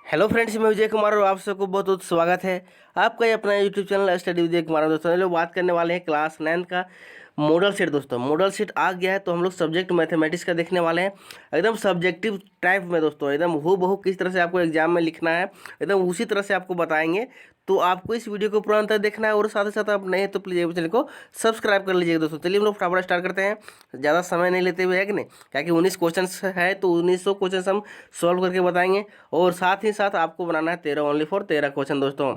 Hello friends, मैं विजय कुमार और आप सबको बहुत बहुत स्वागत है आपका ये अपना YouTube channel study Vijay Kumar. दोस्तों हम लोग बात करने वाले हैं क्लास 9 का मॉडल सेट। दोस्तों मॉडल सेट आ गया है तो हम लोग सब्जेक्ट मैथमेटिक्स का देखने वाले हैं, एकदम सब्जेक्टिव टाइप में। दोस्तों एकदम हूबहू किस तरह से आपको एग्जाम में लिखना है एकदम उसी तरह से आपको बताएंगे। तो आपको इस वीडियो को पूरा अंत तक देखना है और साथ ही साथ आप नए हैं तो प्लीज़ चैनल को सब्सक्राइब कर लीजिएगा। दोस्तों चलिए हम लोग फटाफट स्टार्ट करते हैं, ज़्यादा समय नहीं लेते हुए, है कि नहीं? क्या कि 19 क्वेश्चन है तो 1900 क्वेश्चन हम सॉल्व करके बताएंगे और साथ ही साथ आपको बनाना है 13 ओनली फॉर 13 क्वेश्चन। दोस्तों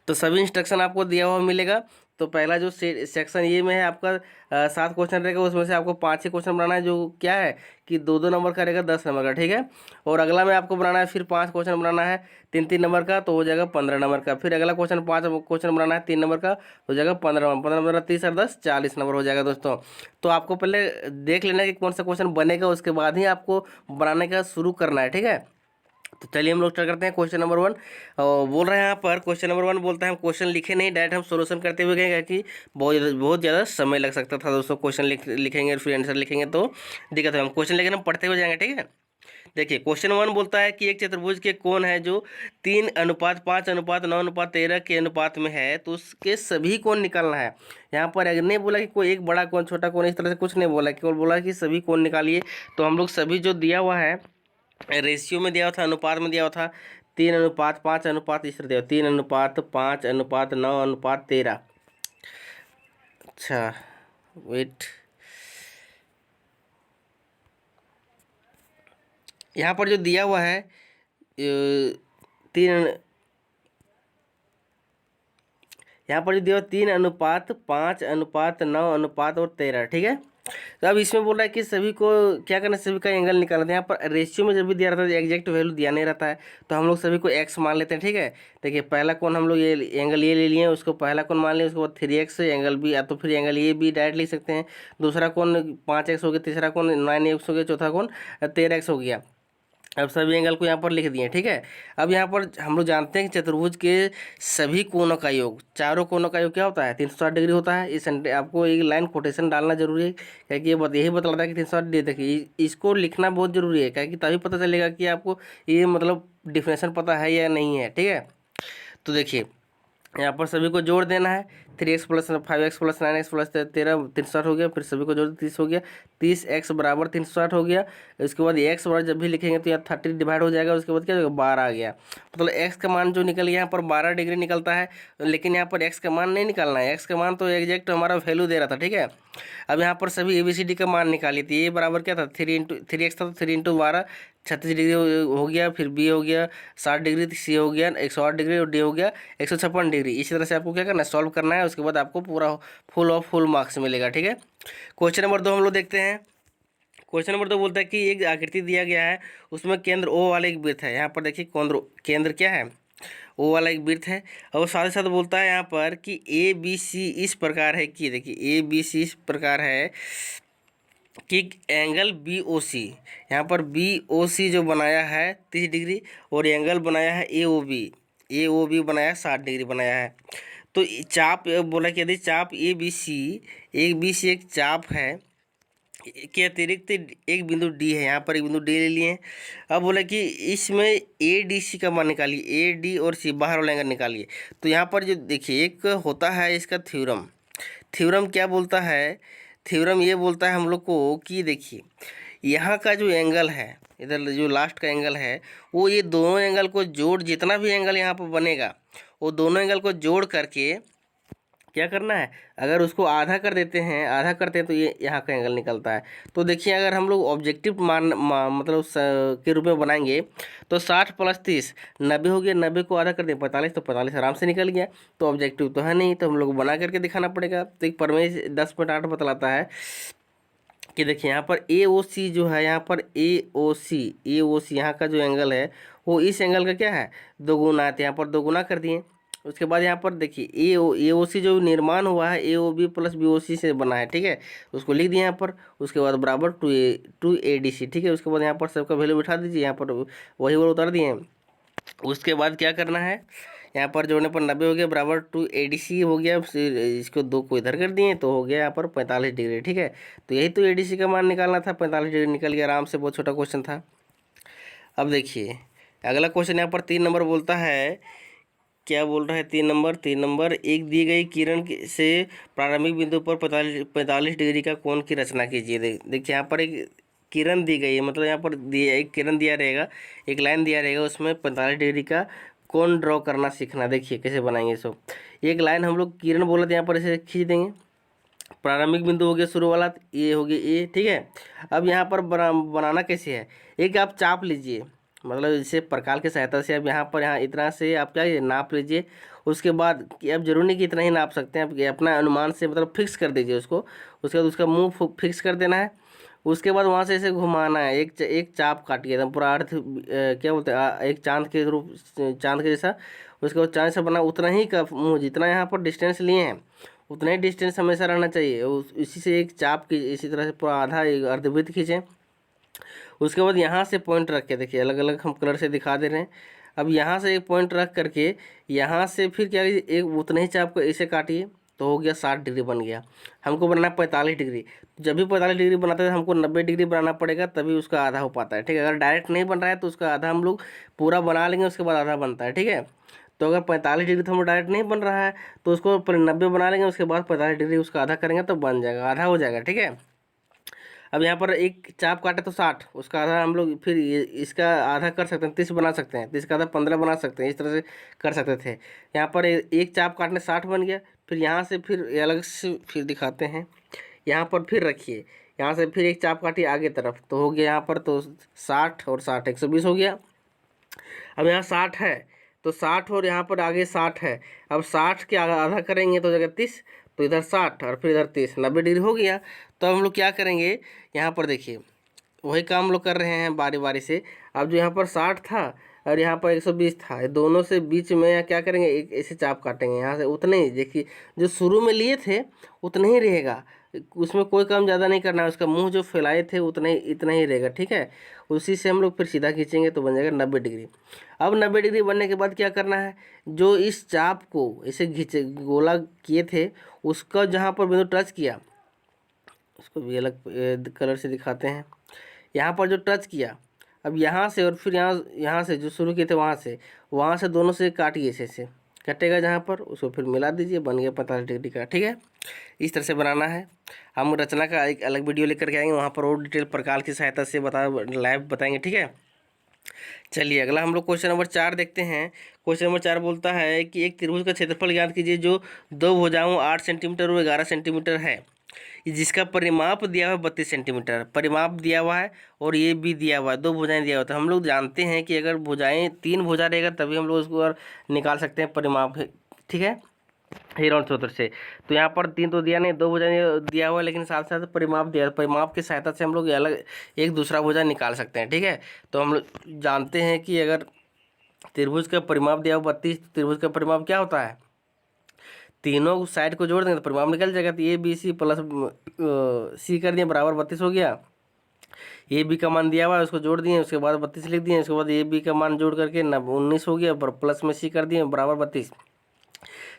तो सभी इंस्ट्रक्शन आपको दिया हुआ मिलेगा। तो पहला जो सेक्शन ये में है आपका 7 क्वेश्चन रहेगा, उसमें से आपको 5 ही क्वेश्चन बनाना है, जो क्या है कि 2-2 नंबर का रहेगा, 10 नंबर का, ठीक है। और अगला में आपको बनाना है फिर 5 क्वेश्चन बनाना है 3-3 नंबर का, तो हो जाएगा 15 नंबर का। फिर अगला क्वेश्चन 5 क्वेश्चन बनाना है 3 नंबर का, हो जाएगा 15 30 और 10 40 नंबर हो जाएगा। दोस्तों तो आपको पहले देख लेना कि कौन सा क्वेश्चन बनेगा, उसके बाद ही आपको बनाने का शुरू करना है, ठीक है। तो चलिए हम लोग स्टार्ट करते हैं। क्वेश्चन नंबर 1 बोल रहे हैं यहाँ पर, क्वेश्चन नंबर 1 बोलता है हम क्वेश्चन लिखे नहीं, डायरेक्ट हम सोल्यूशन करते हुए गए कि बहुत ज़्यादा समय लग सकता था। दोस्तों क्वेश्चन लिखेंगे फिर आंसर लिखेंगे तो दिक्कत है। हम क्वेश्चन लेकिन हम पढ़ते हुए जाएंगे, ठीक है। देखिए क्वेश्चन 1 बोलता है कि एक चतुर्भुज के कोण है जो 3:5:9:13 के अनुपात में है, तो उसके सभी कोण निकालना है। यहाँ पर अगर नहीं बोला कि कोई एक बड़ा कोण छोटा कोण, इस तरह से कुछ नहीं बोला, केवल बोला कि सभी कोण निकालिए। तो हम लोग सभी जो दिया हुआ है रेशियो में दिया हुआ था, अनुपात में दिया हुआ था 3:5:5 इस तरह दिया 3:5:9:13। अच्छा वेट, यहाँ पर जो दिया हुआ है तीन, यहाँ पर जो दिया हुआ 3:5:9:13, ठीक है। तो अब इसमें बोल रहा है कि सभी को क्या करना है, सभी का एंगल निकालना है। यहाँ पर रेशियो में जब भी दिया रहता है एग्जैक्ट वैल्यू दिया नहीं रहता है, तो हम लोग सभी को एक्स मान लेते हैं, ठीक है। देखिए पहला कोण हम लोग ये एंगल ये ले लिए, उसको पहला कोण मान लिया, उसके बाद 3x एंगल भी, या तो फिर एंगल ये भी डायरेक्ट लिख सकते हैं। दूसरा कोण 5x हो गया, तीसरा कोण 9x हो गया, चौथा कोण 13x हो गया। अब सभी एंगल को यहाँ पर लिख दिए, ठीक है। अब यहाँ पर हम लोग जानते हैं कि चतुर्भुज के सभी कोणों का योग, चारों कोणों का योग क्या होता है, 360 डिग्री होता है। इस आपको एक लाइन कोटेशन डालना जरूरी है, क्योंकि यही बतलाता है कि 360 डिग्री। देखिए इसको लिखना बहुत जरूरी है, क्योंकि तभी पता चलेगा कि आपको ये मतलब डिफिनेशन पता है या नहीं है, ठीक है। तो देखिए यहाँ पर सभी को जोड़ देना है, 3x + 5x + 9x + 13 360 हो गया। फिर सभी को जोड़ 30 हो गया, 30x = 360 हो गया। उसके बाद x बराबर जब भी लिखेंगे तो यहाँ 30 डिवाइड हो जाएगा, उसके बाद क्या हो जाएगा 12 आ गया। मतलब x का मान जो निकल गया यहाँ पर 12 डिग्री निकलता है, लेकिन यहाँ पर x का मान नहीं निकालना है, x का मान तो एग्जैक्ट हमारा वैल्यू दे रहा था, ठीक है। अब यहाँ पर सभी ABCD का मान निकालिए, तो ये बराबर क्या था 3x था, तो 3 × 12 36 डिग्री हो गया। फिर B हो गया 60 डिग्री, C हो गया 108 डिग्री और D हो गया 156 डिग्री। इसी तरह से आपको क्या करना है, सॉल्व करना है, उसके बाद आपको पूरा फुल मार्क्स मिलेगा, ठीक है। क्वेश्चन नंबर 2 हम लोग देखते हैं। क्वेश्चन नंबर 2 बोलता है कि एक आकृति दिया गया है, उसमें केंद्र O वाला एक वृत्त है। यहाँ पर देखिए केंद्र क्या है, O वाला एक वृत्त है। और साथ ही साथ बोलता है यहाँ पर कि ABC इस प्रकार है, कि देखिए ABC इस प्रकार है कि एंगल BOC, यहाँ पर BOC जो बनाया है 30 डिग्री, और एंगल बनाया है AOB बनाया 60 डिग्री बनाया है। तो चाप बोला कि यदि चाप ABC एक चाप है के अतिरिक्त एक बिंदु D है, यहाँ पर एक बिंदु D ले लिए हैं। अब बोला कि इसमें ADC का मान निकालिए, AD और C बाहर वाला एंगल निकालिए। तो यहाँ पर जो देखिए एक होता है इसका थ्योरम क्या बोलता है, थ्योरम ये बोलता है हम लोग को कि देखिए यहाँ का जो एंगल है, इधर जो लास्ट का एंगल है, वो ये दोनों एंगल को जोड़, जितना भी एंगल यहाँ पर बनेगा वो दोनों एंगल को जोड़ करके क्या करना है, अगर उसको आधा कर देते हैं, आधा करते हैं तो ये यहाँ का एंगल निकलता है। तो देखिए अगर हम लोग ऑब्जेक्टिव मतलब के रूप में बनाएंगे तो 60 + 30 90 हो गया, 90 को आधा कर दिया 45, तो 45 आराम से निकल गया। तो ऑब्जेक्टिव तो है नहीं, तो हम लोग बना करके दिखाना पड़ेगा। तो एक प्रमेय 10.8 बतलाता है कि देखिए यहाँ पर AOC जो है, यहाँ पर AOC यहाँ का जो एंगल है वो इस एंगल का क्या है, दोगुना है, तो यहाँ पर दोगुना कर दिए। उसके बाद यहाँ पर देखिए AOC जो निर्माण हुआ है AOB + BOC से बना है, ठीक है, उसको लिख दिए यहाँ पर। उसके बाद बराबर 2ADC, ठीक है। उसके बाद यहाँ पर सबका वैल्यू बिठा दीजिए, यहाँ पर वही वो उतार दिए। उसके बाद क्या करना है, यहाँ पर जोड़ने पर 90 हो गया बराबर 2ADC हो गया। फिर इसको 2 को इधर कर दिए तो हो गया यहाँ पर 45 डिग्री, ठीक है। तो यही तो ADC का मान निकालना था, 45 डिग्री निकल गया आराम से, बहुत छोटा क्वेश्चन था। अब देखिए अगला क्वेश्चन यहाँ पर 3 नंबर बोलता है, क्या बोल रहा है 3 नंबर एक दी गई किरण से प्रारंभिक बिंदु पर 45 डिग्री का कोण की रचना कीजिए। देखिए यहाँ पर एक किरण दी गई है, मतलब यहाँ पर एक किरण दिया रहेगा, एक लाइन दिया रहेगा, उसमें 45 डिग्री का कोण ड्रॉ करना सीखना। देखिए कैसे बनाएंगे इसको। एक लाइन हम लोग किरण बोला था, यहाँ पर इसे खींच देंगे। प्रारंभिक बिंदु हो गया शुरू वाला, ये हो गया ए, ठीक है। अब यहाँ पर बनाना कैसे है, एक आप चाप लीजिए, मतलब इसे प्रकार की सहायता से अब यहाँ इतना से आप क्या नाप लीजिए। उसके बाद कि अब जरूरी नहीं कि इतना ही नाप सकते हैं, आप अपना अनुमान से मतलब फिक्स कर दीजिए उसको। उसके बाद उसका मुंह फिक्स कर देना है। उसके बाद वहाँ से इसे घुमाना है, एक चाप काटिए एकदम पूरा अर्थ क्या बोलते हैं एक चांद के रूप, चांद के जैसा। उसके बाद चांद से बना उतना ही का मुँह, जितना यहाँ पर डिस्टेंस लिए हैं उतना ही डिस्टेंस हमेशा रहना चाहिए। इसी से एक चाप की इसी तरह से पूरा आधा एक अर्धवृत्त खींचें। उसके बाद यहाँ से पॉइंट रख के, देखिए अलग अलग हम कलर से दिखा दे रहे हैं। अब यहाँ से एक पॉइंट रख करके यहाँ से फिर क्या कीजिए, एक उतने ही चाप को ऐसे काटिए, तो हो गया 60 डिग्री बन गया। हमको बनाना है 45 डिग्री। जब भी 45 डिग्री बनाते हैं हमको 90 डिग्री बनाना पड़ेगा, तभी उसका आधा हो पाता है, ठीक है। अगर डायरेक्ट नहीं बन रहा है तो उसका आधा हम लोग पूरा बना लेंगे, उसके बाद आधा बनता है, ठीक है। तो अगर 45 डिग्री तो हम डायरेक्ट नहीं बन रहा है, तो उसको 90 बना लेंगे, उसके बाद 45 डिग्री उसका आधा करेंगे तो बन जाएगा, आधा हो जाएगा, ठीक है। अब यहाँ पर एक चाप काटे तो 60, उसका आधा हम लोग फिर इसका आधा कर सकते हैं, 30 बना सकते हैं, 30 का आधा 15 बना सकते हैं, इस तरह से कर सकते थे। यहाँ पर एक चाप काटने 60 बन गया। फिर यहाँ से फिर अलग से फिर दिखाते हैं, यहाँ पर फिर रखिए, यहाँ से फिर एक चाप काटिए आगे तरफ, तो हो गया यहाँ पर तो 60 और 60 120 हो गया। अब यहाँ 60 है तो 60 और यहाँ पर आगे 60 है। अब 60 के आधा करेंगे तो जगह 30, तो इधर 60 और फिर इधर 30, 90 डिग्री हो गया। तो हम लोग क्या करेंगे, यहाँ पर देखिए वही काम लोग कर रहे हैं बारी बारी से। अब जो यहाँ पर 60 था और यहाँ पर 120 था, ये दोनों से बीच में क्या करेंगे, एक ऐसे चाप काटेंगे यहाँ से। उतने ही देखिए जो शुरू में लिए थे उतने ही रहेगा, उसमें कोई काम ज़्यादा नहीं करना है। उसका मुंह जो फैलाए थे उतना ही इतना ही रहेगा, ठीक है। उसी से हम लोग फिर सीधा खींचेंगे तो बन जाएगा 90 डिग्री। अब 90 डिग्री बनने के बाद क्या करना है, जो इस चाप को इसे खींचे गोला किए थे उसका जहाँ पर बिंदु टच किया, उसको भी अलग कलर से दिखाते हैं। यहाँ पर जो टच किया, अब यहाँ से और फिर यहाँ से जो शुरू किए थे वहाँ से दोनों से काटिए, ऐसे कटेगा जहाँ पर, उसको फिर मिला दीजिए, बन गया 45 डिग्री का, ठीक है। इस तरह से बनाना है। हम रचना का एक अलग वीडियो लेकर के आएंगे, वहाँ पर और डिटेल प्रकार की सहायता से लाइव बताएंगे, ठीक है। चलिए अगला हम लोग क्वेश्चन नंबर 4 देखते हैं। क्वेश्चन नंबर 4 बोलता है कि एक त्रिभुज का क्षेत्रफल ज्ञात कीजिए जो दो भुजाओं 8 सेंटीमीटर और 11 सेंटीमीटर है, जिसका परिमाप दिया हुआ है 32 सेंटीमीटर। परिमाप दिया हुआ है और ये भी दिया हुआ है, दो भुजाएं दिया हुआ है। तो हम लोग जानते हैं कि अगर भुजाएं 3 भुजा रहेगा तभी हम लोग उसको और निकाल सकते हैं परिमाप, ठीक है, हिरण सूत्र से। तो यहाँ पर 3 तो दिया नहीं, 2 भुजा दिया हुआ है, लेकिन साथ साथ परिमाप दिया, परिमाप की सहायता से हम लोग अलग एक दूसरा भुजा निकाल सकते हैं, ठीक है। तो हम लोग जानते हैं कि अगर त्रिभुज का परिमाप दिया हुआ 32, तो त्रिभुज का परिमाप क्या होता है, तीनों साइड को जोड़ देंगे तो परिमाप निकल जाएगा। तो ए बी सी प्लस सी कर दिए बराबर 32 हो गया। ए बी का मान दिया हुआ है उसको जोड़ दिए, उसके बाद 32 लिख दिए, उसके बाद ए बी का मान जोड़ करके 19 हो गया, प्लस में सी कर दिए बराबर 32।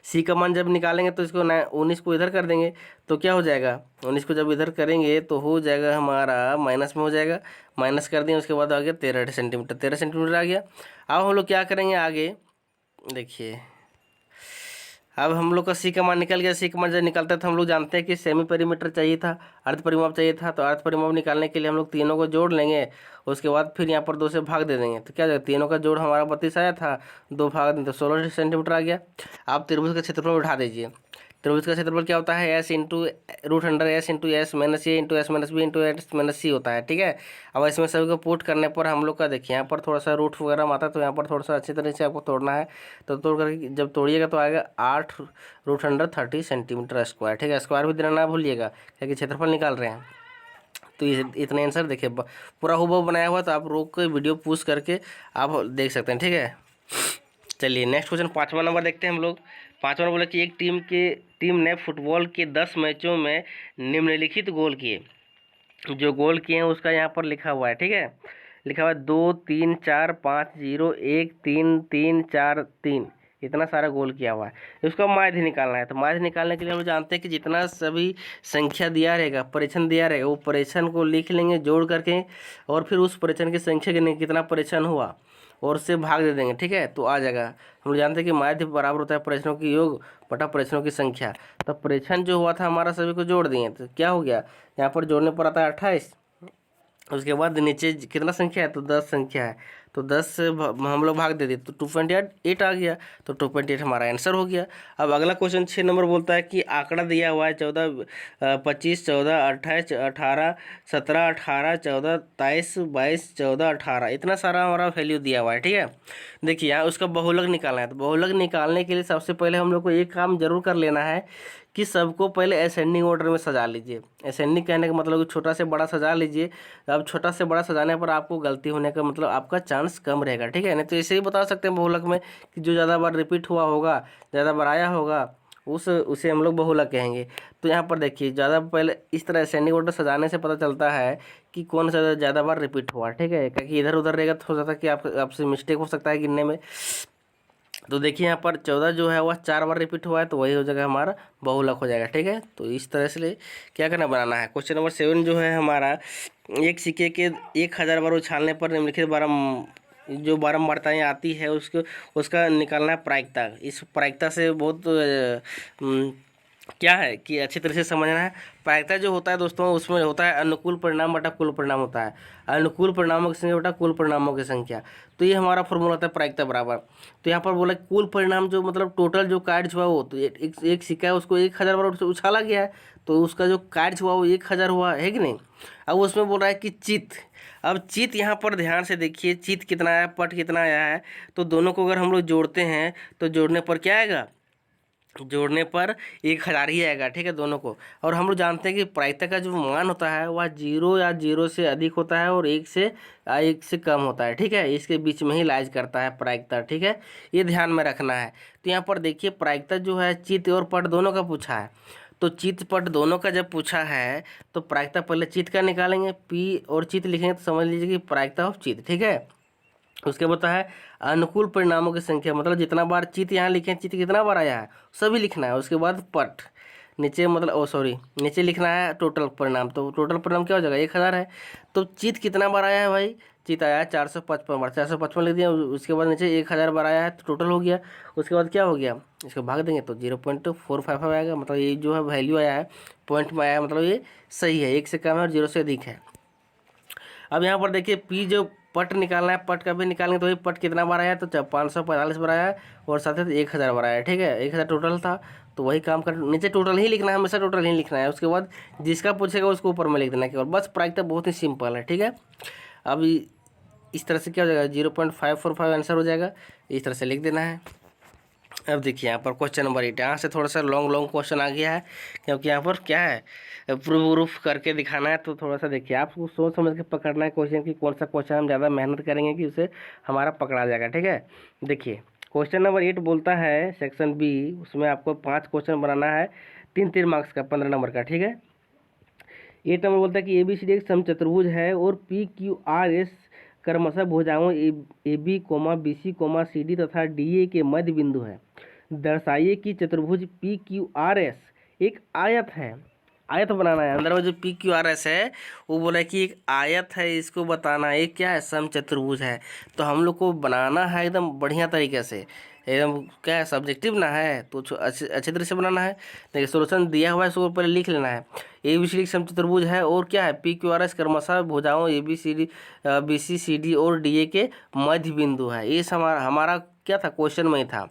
सी का मान जब निकालेंगे तो इसको 19 को इधर कर देंगे, तो क्या हो जाएगा, 19 को जब इधर करेंगे तो हो जाएगा हमारा माइनस में हो जाएगा, माइनस कर दिए, उसके बाद आ गया 13 सेंटीमीटर, 13 सेंटीमीटर आ गया। अब हम लोग क्या करेंगे आगे, देखिए अब हम लोग का सी का मान निकल गया। सी का मान जब निकलता है तो हम लोग जानते हैं कि सेमी पेरीमीटर चाहिए था, अर्ध परिमाप चाहिए था। तो अर्ध परिमाप निकालने के लिए हम लोग तीनों को जोड़ लेंगे, उसके बाद फिर यहाँ पर 2 से भाग दे देंगे। तो क्या जाएगा, तीनों का जोड़ हमारा 32 आया था, 2 भाग दें तो 16 सेंटीमीटर आ गया। आप त्रिभुज का क्षेत्रफल उठा दीजिए। त्रिभुज का क्षेत्रफल क्या होता है, S into root under S into S minus A into S minus B into S minus C होता है, ठीक है। अब इसमें सभी को पुट करने पर हम लोग का देखिए यहाँ पर थोड़ा सा रूट वगैरह आता है, तो यहाँ पर थोड़ा सा अच्छी तरह से आपको तोड़ना है। तो तोड़ करके जब तोड़िएगा तो आएगा 8 रूट अंडर 30 सेंटीमीटर स्क्वायर, ठीक है। स्क्वायर भी देना ना भूलिएगा क्योंकि क्षेत्रफल निकाल रहे हैं। तो ये इतने आंसर देखिए पूरा हुबहू बनाया हुआ, तो आप रोक के वीडियो पूछ करके आप देख सकते हैं, ठीक है। चलिए नेक्स्ट क्वेश्चन 5वां नंबर देखते हैं हम लोग। 5वां बोला कि एक टीम ने फुटबॉल के 10 मैचों में निम्नलिखित गोल किए। जो गोल किए हैं उसका यहाँ पर लिखा हुआ है, ठीक है। लिखा हुआ है 2 3 4 5 0 1 3 3 4 3, इतना सारा गोल किया हुआ है। इसका माध्य निकालना है। तो माध्य निकालने के लिए हम जानते हैं कि जितना सभी संख्या दिया रहेगा, परीक्षण दिया रहेगा, वो परीक्षण को लिख लेंगे जोड़ करके, और फिर उस परीक्षण की संख्या गिनेंगे कितना परीक्षण हुआ, और उससे भाग दे देंगे, ठीक है, तो आ जाएगा। हम लोग जानते हैं कि माध्य बराबर होता है प्रेक्षणों की योग बटा प्रेक्षणों की संख्या। तो प्रेक्षण जो हुआ था हमारा सभी को जोड़ दिए, तो क्या हो गया, यहाँ पर जोड़ने पर आता है 28। उसके बाद नीचे कितना संख्या है, तो 10 संख्या है, तो 10 से हम लोग भाग दे दिए तो 2.8 आ गया, तो 2.8 हमारा आंसर हो गया। अब अगला क्वेश्चन 6 नंबर बोलता है कि आंकड़ा दिया हुआ है 14, 25, 14, 28, 18, 17, 18, 14, 23, 22, 14, 18, इतना सारा हमारा वैल्यू दिया हुआ है, ठीक है। देखिए यहाँ उसका बहुलक निकालना है, तो बहुलक निकालने के लिए सबसे पहले हम लोग को एक काम जरूर कर लेना है कि सबको पहले असेंडिंग ऑर्डर में सजा लीजिए। असेंडिंग कहने का मतलब कि छोटा से बड़ा सजा लीजिए। अब छोटा से बड़ा सजाने पर आपको गलती होने का मतलब आपका चांस कम रहेगा, ठीक है। नहीं तो ऐसे ही बता सकते हैं बहुलक में कि जो ज़्यादा बार रिपीट हुआ होगा, ज़्यादा बार आया होगा, उसे हम लोग बहुलक कहेंगे। तो यहाँ पर देखिए ज़्यादा पहले इस तरह असेंडिंग ऑर्डर सजाने से पता चलता है कि कौन सा ज़्यादा बार रिपीट हुआ, ठीक है, क्योंकि इधर उधर रहेगा तो हो जाता है कि आपसे मिस्टेक हो सकता है गिनने में। तो देखिए यहाँ पर 14 जो है वह 4 बार रिपीट हुआ है, तो वही हो जाएगा हमारा बहुलक हो जाएगा, ठीक है। तो इस तरह से क्या करना, बनाना है। क्वेश्चन नंबर 7 जो है हमारा, एक सिक्के के 1000 बार उछालने पर निम्नलिखित जो बारंबारताएँ आती है उसका निकालना है प्रायिकता। इस प्रायिकता से बहुत क्या है कि अच्छी तरह से समझना है। प्रायिकता जो होता है दोस्तों, उसमें होता है अनुकूल परिणाम बटा कुल परिणाम होता है, अनुकूल परिणामों की संख्या बटा कुल परिणामों की संख्या। तो ये हमारा फॉर्मूला होता है प्रायिकता बराबर। तो यहाँ पर बोला कुल परिणाम जो मतलब टोटल जो कार्य हुआ वो, तो एक सिक्का है उसको 1000 बार उछाला गया है, तो उसका जो कार्य हुआ वो 1000 हुआ है कि नहीं। अब उसमें बोल रहा है कि चित, अब चित यहाँ पर ध्यान से देखिए, चित कितना आया, पट कितना आया है, तो दोनों को अगर हम लोग जोड़ते हैं तो जोड़ने पर क्या आएगा, जोड़ने पर 1000 ही आएगा, ठीक है, दोनों को। और हम लोग जानते हैं कि प्रायिकता का जो मान होता है वह 0 या 0 से अधिक होता है और 1 से कम होता है, ठीक है, इसके बीच में ही लाइज करता है प्रायिकता, ठीक है, ये ध्यान में रखना है। तो यहाँ पर देखिए प्रायिकता जो है चित्त और पट दोनों का पूछा है, तो चित्त पट दोनों का जब पूछा है तो प्रायिकता पहले चित्त का निकालेंगे, पी और चित्त लिखेंगे तो समझ लीजिए कि प्रायिकता ऑफ चित्त, ठीक है। उसके बाद है अनुकूल परिणामों की संख्या, मतलब जितना बार चित यहाँ लिखे हैं, चित कितना बार आया है सभी लिखना है। उसके बाद पट नीचे मतलब नीचे लिखना है टोटल परिणाम, तो टोटल परिणाम क्या हो जाएगा 1000 है। तो चित कितना बार आया है भाई, चित आया है 455 बार, 455 लिख दिया। उसके बाद नीचे 1000 बार आया है तो टोटल हो गया। उसके बाद क्या हो गया, इसको भाग देंगे तो 0.455 आएगा, मतलब ये जो है वैल्यू आया है पॉइंट में आया, मतलब ये सही है, 1 से कम है और 0 से अधिक है। अब यहाँ पर देखिए पी जो पट निकालना है, पट का भी निकालेंगे तो वही पट कितना बार आया है, तो 545 बार आया है और साथ ही 1000 बार आया है, ठीक है, 1000 टोटल था। तो वही काम कर, नीचे टोटल ही लिखना है, हमेशा टोटल ही लिखना है। उसके बाद जिसका पूछेगा उसको ऊपर में लिख देना है केवल, बस प्रायिकता बहुत ही सिंपल है, ठीक है। अब इस तरह से क्या हो जाएगा 0.545 आंसर हो जाएगा, इस तरह से लिख देना है। अब देखिए यहाँ पर क्वेश्चन नंबर 8, यहाँ से थोड़ा सा लॉन्ग क्वेश्चन आ गया है, क्योंकि यहाँ पर क्या है प्रूफ करके दिखाना है। तो थोड़ा सा देखिए आपको सोच समझ के पकड़ना है क्वेश्चन की, कौन सा क्वेश्चन हम ज़्यादा मेहनत करेंगे कि उसे हमारा पकड़ा जाएगा, ठीक है। देखिए क्वेश्चन नंबर 8 बोलता है सेक्शन बी, उसमें आपको 5 क्वेश्चन बनाना है, 3 मार्क्स का, 15 नंबर का, ठीक है। 8 नंबर बोलता है कि ABCD एक समचतुर्भुज है और PQRS क्रमशः भुजाओं AB, BC, CD तथा DA के मध्य बिंदु है। दर्शाइए कि चतुर्भुज PQRS एक आयत है। आयत बनाना है, अंदर में जो PQRS है वो बोला है कि एक आयत है, इसको बताना है, एक क्या है समचतुर्भुज है। तो हम लोग को बनाना है एकदम बढ़िया तरीके से, एकदम क्या है सब्जेक्टिव ना है, तो अच्छे तरह से बनाना है। देखिए सोल्यूशन दिया हुआ है, इसको पहले लिख लेना है। ABCD समचतुर्भुज है और क्या है PQRS क्रमशः भुजाओं ABCD, BC, CD और DA के मध्य बिंदु है। ये हमारा क्या था क्वेश्चन में ही था।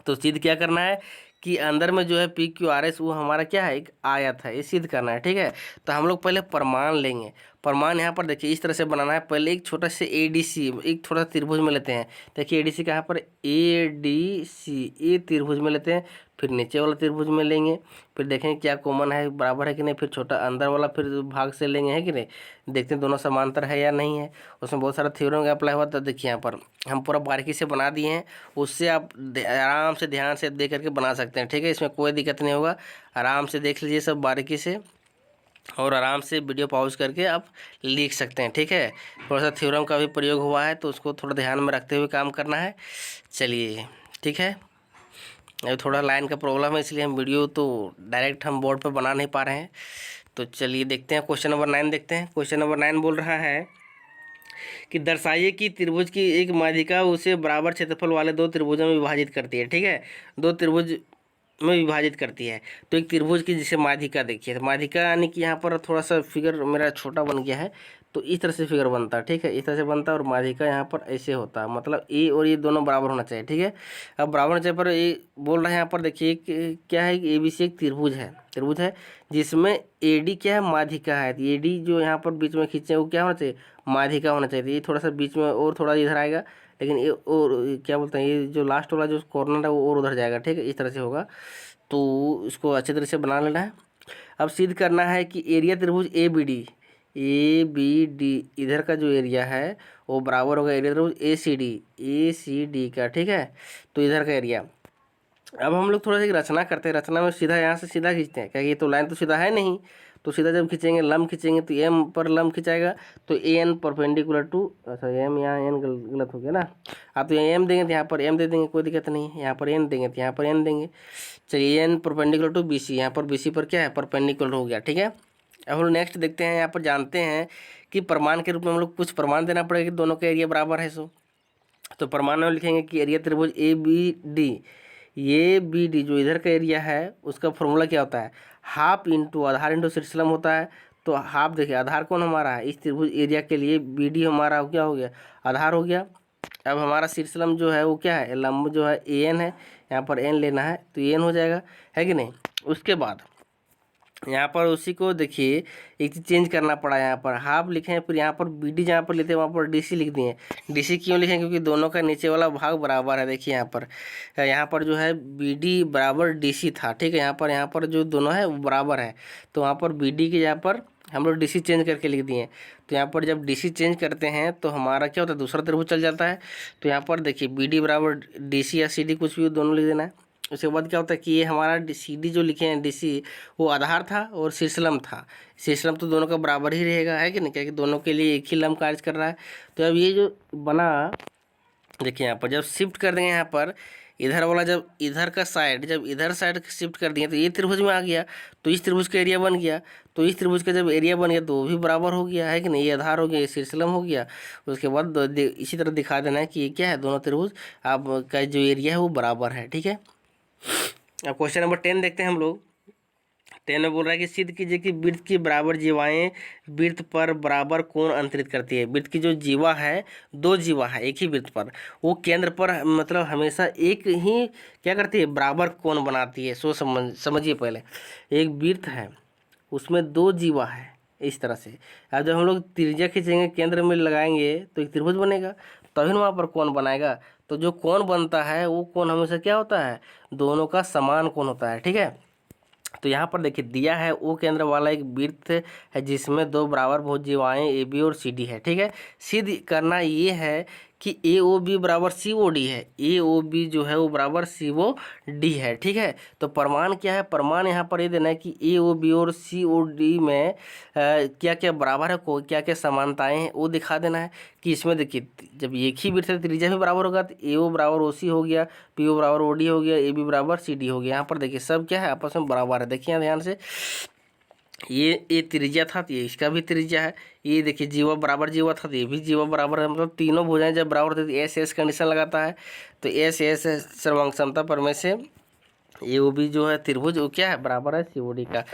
तो सिद्ध क्या करना है कि अंदर में जो है PQRS वो हमारा क्या है एक आयत है, ये सिद्ध करना है, ठीक है। तो हम लोग पहले प्रमाण लेंगे। प्रमाण यहाँ पर देखिए इस तरह से बनाना है, पहले एक छोटा से ADC, एक छोटा त्रिभुज में लेते हैं। देखिए ADC का यहाँ पर ADC, ये त्रिभुज में लेते हैं, फिर नीचे वाला त्रिभुज में लेंगे, फिर देखेंगे क्या कॉमन है, बराबर है कि नहीं, फिर छोटा अंदर वाला फिर भाग से लेंगे, है कि नहीं, देखते हैं दोनों समांतर है या नहीं है। उसमें बहुत सारा थ्योरम अप्लाई हुआ, तो देखिए यहाँ पर हम पूरा बारीकी से बना दिए हैं, उससे आप आराम से ध्यान से देख करके बना सकते हैं, ठीक है, इसमें कोई दिक्कत नहीं होगा। आराम से देख लीजिए सब बारीकी से और आराम से वीडियो पॉज करके आप लिख सकते हैं, ठीक है। थोड़ा सा थ्योरम का भी प्रयोग हुआ है तो उसको थोड़ा ध्यान में रखते हुए काम करना है। चलिए ठीक है, अभी थोड़ा लाइन का प्रॉब्लम है इसलिए हम वीडियो तो डायरेक्ट हम बोर्ड पर बना नहीं पा रहे हैं। तो चलिए देखते हैं क्वेश्चन नंबर 9 देखते हैं। क्वेश्चन नंबर 9 बोल रहा है कि दर्शाइए कि त्रिभुज की एक माध्यिका उसे बराबर क्षेत्रफल वाले दो त्रिभुजों में विभाजित करती है। ठीक है, दो त्रिभुज में विभाजित करती है। तो एक त्रिभुज की जिसे माध्यिका देखिए, तो माध्यिका यानी कि यहाँ पर थोड़ा सा फिगर मेरा छोटा बन गया है, तो इस तरह से फिगर बनता है। ठीक है, इस तरह से बनता है और माध्यिका यहाँ पर ऐसे होता है, मतलब ए और ये दोनों बराबर होना चाहिए। ठीक है, अब बराबर होना चाहिए पर ये बोल रहे हैं यहाँ पर देखिए क्या है कि ABC एक त्रिभुज है जिसमें AD क्या है, माध्यिका है। तो AD जो यहाँ पर बीच में खींचे वो क्या होना चाहिए, माध्यिका होना चाहिए। तो ये थोड़ा सा बीच में और थोड़ा इधर आएगा, लेकिन ये और क्या बोलते हैं, ये जो लास्ट वाला जो कॉर्नर है वो और उधर जाएगा। ठीक है, इस तरह से होगा। तो इसको अच्छे तरह से बना लेना है। अब सिद्ध करना है कि एरिया त्रिभुज ए बी डी इधर का जो एरिया है वो बराबर होगा एरिया त्रिभुज ए सी डी का। ठीक है, तो इधर का एरिया। अब हम लोग थोड़ा सा एक रचना करते हैं। रचना में सीधा यहाँ से सीधा खींचते हैं, क्योंकि ये तो लाइन तो सीधा है नहीं। तो सीधा जब खींचेंगे, लंब खींचेंगे, तो एम पर लंब खिंचाएगा, तो ए एन परपेंडिकुलर टू, अच्छा एम यहाँ एन गलत हो गया ना। आप तो एम देंगे तो यहाँ पर एम दे देंगे, कोई दिक्कत नहीं है। यहाँ पर एन देंगे तो यहाँ पर एन देंगे। चलिए एन परपेंडिकुलर टू BC, यहाँ पर BC पर क्या है, परपेंडिकुलर हो गया। ठीक है, अब हम लोग नेक्स्ट देखते हैं। यहाँ पर जानते हैं कि प्रमाण के रूप में हम लोग कुछ प्रमाण देना पड़ेगा कि दोनों का एरिया बराबर है। सो तो प्रमाण में लिखेंगे कि एरिया त्रिभुज ए बी डी जो इधर का एरिया है उसका फॉर्मूला क्या होता है, हाफ इंटू आधार इंटू शीर्षलंब होता है। तो हाफ देखिए, आधार कौन हमारा है, इस त्रिभुज एरिया के लिए BD हमारा क्या हो गया, आधार हो गया। अब हमारा शीर्षलंब जो है वो क्या है, लंब जो है AN है, यहाँ पर N लेना है तो AN हो जाएगा, है कि नहीं। उसके बाद यहाँ पर उसी को देखिए एक चीज़ चेंज करना पड़ा, यहाँ पर हाफ लिखे हैं, फिर यहाँ पर BD जहाँ पर लेते हैं वहाँ पर DC लिख दिए। DC क्यों लिखें, क्योंकि दोनों का नीचे वाला भाग बराबर है। देखिए यहाँ पर जो है BD बराबर DC था। ठीक है, यहाँ पर जो दोनों है वो बराबर है, तो वहाँ पर BD के यहाँ पर हम लोग DC चेंज करके लिख दिए। तो यहाँ पर जब DC चेंज करते हैं तो हमारा क्या होता है, दूसरा त्रिभुज चल जाता है। तो यहाँ पर देखिए BD बराबर DC या CD कुछ भी दोनों लिख देना है। उसके बाद क्या होता है कि ये हमारा CD जो लिखे हैं DC वो आधार था और शीर्षलंब था। शीर्षलंब तो दोनों का बराबर ही रहेगा, है कि नहीं, क्योंकि दोनों के लिए एक ही लंब कार्य कर रहा है। तो अब ये जो बना, देखिए यहाँ पर जब शिफ्ट कर देंगे, यहाँ पर इधर वाला जब इधर का साइड जब इधर साइड शिफ्ट कर दिए तो ये त्रिभुज में आ गया, तो इस त्रिभुज का एरिया बन गया। तो इस त्रिभुज का जब एरिया बन गया तो वो भी बराबर हो गया, है कि नहीं, ये आधार हो गया, ये शीर्षलंब हो गया। उसके बाद इसी तरह दिखा देना है कि ये क्या है, दोनों त्रिभुज आपका जो एरिया है वो बराबर है। ठीक है, अब क्वेश्चन नंबर 10 देखते हैं हम लोग। 10 में बोल रहा है कि सिद्ध कीजिए कि वृत्त की बराबर जीवाएं वृत्त पर बराबर कोण अंतरित करती है। वृत्त की जो जीवा है, दो जीवा है एक ही वृत्त पर, वो केंद्र पर मतलब हमेशा एक ही क्या करती है, बराबर कोण बनाती है। समझिए पहले, एक वृत्त है उसमें दो जीवा है इस तरह से। अब जब हम लोग त्रिज्या खींचेंगे, केंद्र में लगाएंगे तो एक त्रिभुज बनेगा, तभी वहाँ पर कोण बनाएगा। तो जो कोण बनता है वो कोण हमेशा क्या होता है, दोनों का समान कोण होता है। ठीक है, तो यहाँ पर देखिए दिया है वो केंद्र वाला एक वृत्त है जिसमें दो बराबर भुजाएं AB और CD है। ठीक है, सिद्ध करना ये है कि AOB बराबर COD है, AOB जो है वो बराबर COD है। ठीक है, तो प्रमाण क्या है, प्रमाण यहाँ पर ये देना है कि AOB और COD में क्या क्या बराबर है, को क्या क्या समानताएं हैं वो दिखा देना है। कि इसमें देखिए जब एक ही वृत्त है त्रिज्या भी बराबर होगा, तो AO बराबर OC हो गया, PO बराबर OD हो गया, AB बराबर CD हो गया। यहाँ पर देखिए सब क्या है, आपस में बराबर है। देखिए ध्यान से, ये त्रिज्या था तो ये इसका भी त्रिज्या है। ये देखिए जीवा बराबर जीवा था तो ये भी जीवा बराबर है। मतलब तीनों भुजाएं जब बराबर होती है तो S कंडीशन लगाता है। तो S सर्वांग समता प्रमेय से AOB जो है त्रिभुज वो क्या है, बराबर है COD का।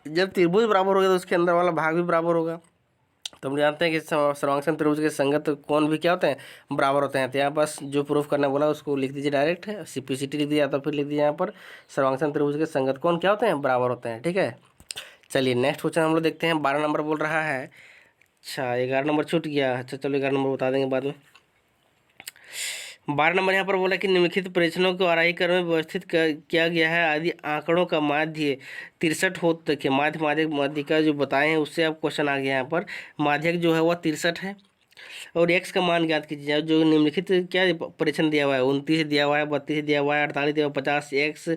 जब त्रिभुज बराबर होगा तो उसके अंदर वाला भाग भी बराबर होगा। तो हम जानते हैं कि सर्वांग त्रिभुज के संगत कोण भी क्या होते हैं, बराबर होते हैं। तो यहाँ बस जो प्रूफ करना बोला उसको लिख दीजिए डायरेक्ट, CPCT लिख दिया तो फिर लिख दीजिए यहाँ पर सर्वांग त्रिभुज के संगत कोण क्या होते हैं, बराबर होते हैं। ठीक है, चलिए नेक्स्ट क्वेश्चन हम लोग देखते हैं। 12 नंबर बोल रहा है, अच्छा 11 नंबर छूट गया, अच्छा चलो 11 नंबर बता देंगे बाद में। 12 नंबर यहाँ पर बोला कि निम्नलिखित परीक्षणों को आराही क्रम में व्यवस्थित किया गया है। आदि आंकड़ों का माध्य 63 हो, देखिए माध्यक का जो बताए हैं उससे अब क्वेश्चन आ गया। यहाँ पर माध्यक जो है वह 63 है और x का मान ज्ञात कीजिए। जो निम्नलिखित क्या परीक्षण दिया हुआ है, 29 दिया हुआ है, 32 दिया हुआ है, 48 दिया हुआ है, 50, x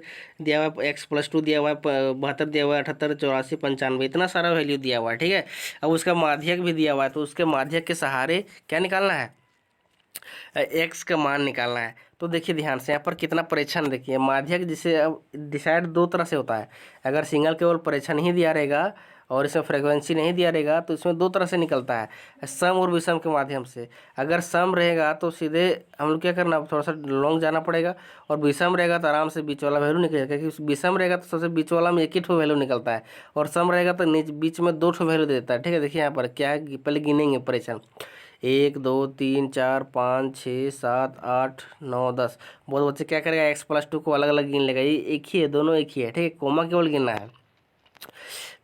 दिया हुआ है, x+2 दिया हुआ है, 72 दिया हुआ है, 78, 84, 95, इतना सारा वैल्यू दिया हुआ है। ठीक है, अब उसका माध्यक भी दिया हुआ है, तो उसके माध्यक के सहारे क्या निकालना है, x का मान निकालना है। तो देखिए ध्यान से यहाँ पर कितना परीक्षण, देखिए माध्यक जिसे अब डिसाइड दो तरह से होता है। अगर सिंगल केवल परीक्षण ही दिया रहेगा और इसमें फ्रीक्वेंसी नहीं दिया रहेगा तो इसमें दो तरह से निकलता है, सम और विषम के माध्यम से। अगर सम रहेगा तो सीधे हम लोग क्या करना, थोड़ा सा लॉन्ग जाना पड़ेगा, और विषम रहेगा तो आराम से बीच वाला वैल्यू निकलेगा, क्योंकि विषम रहेगा तो सबसे बीच वाला में एक ही ठो वैल्यू निकलता है, और सम रहेगा तो बीच में दो ठो वैल्यू देता है। ठीक है, देखिए यहाँ पर क्या है, पहले गिनेंगे परेशान, 1 2 3 4 5 6 7 8 9 10। बहुत बच्चे क्या करेगा, x+2 को अलग अलग गिन लेगा, ये एक ही है, दोनों एक ही है। ठीक है, कोमा केवल गिनना है।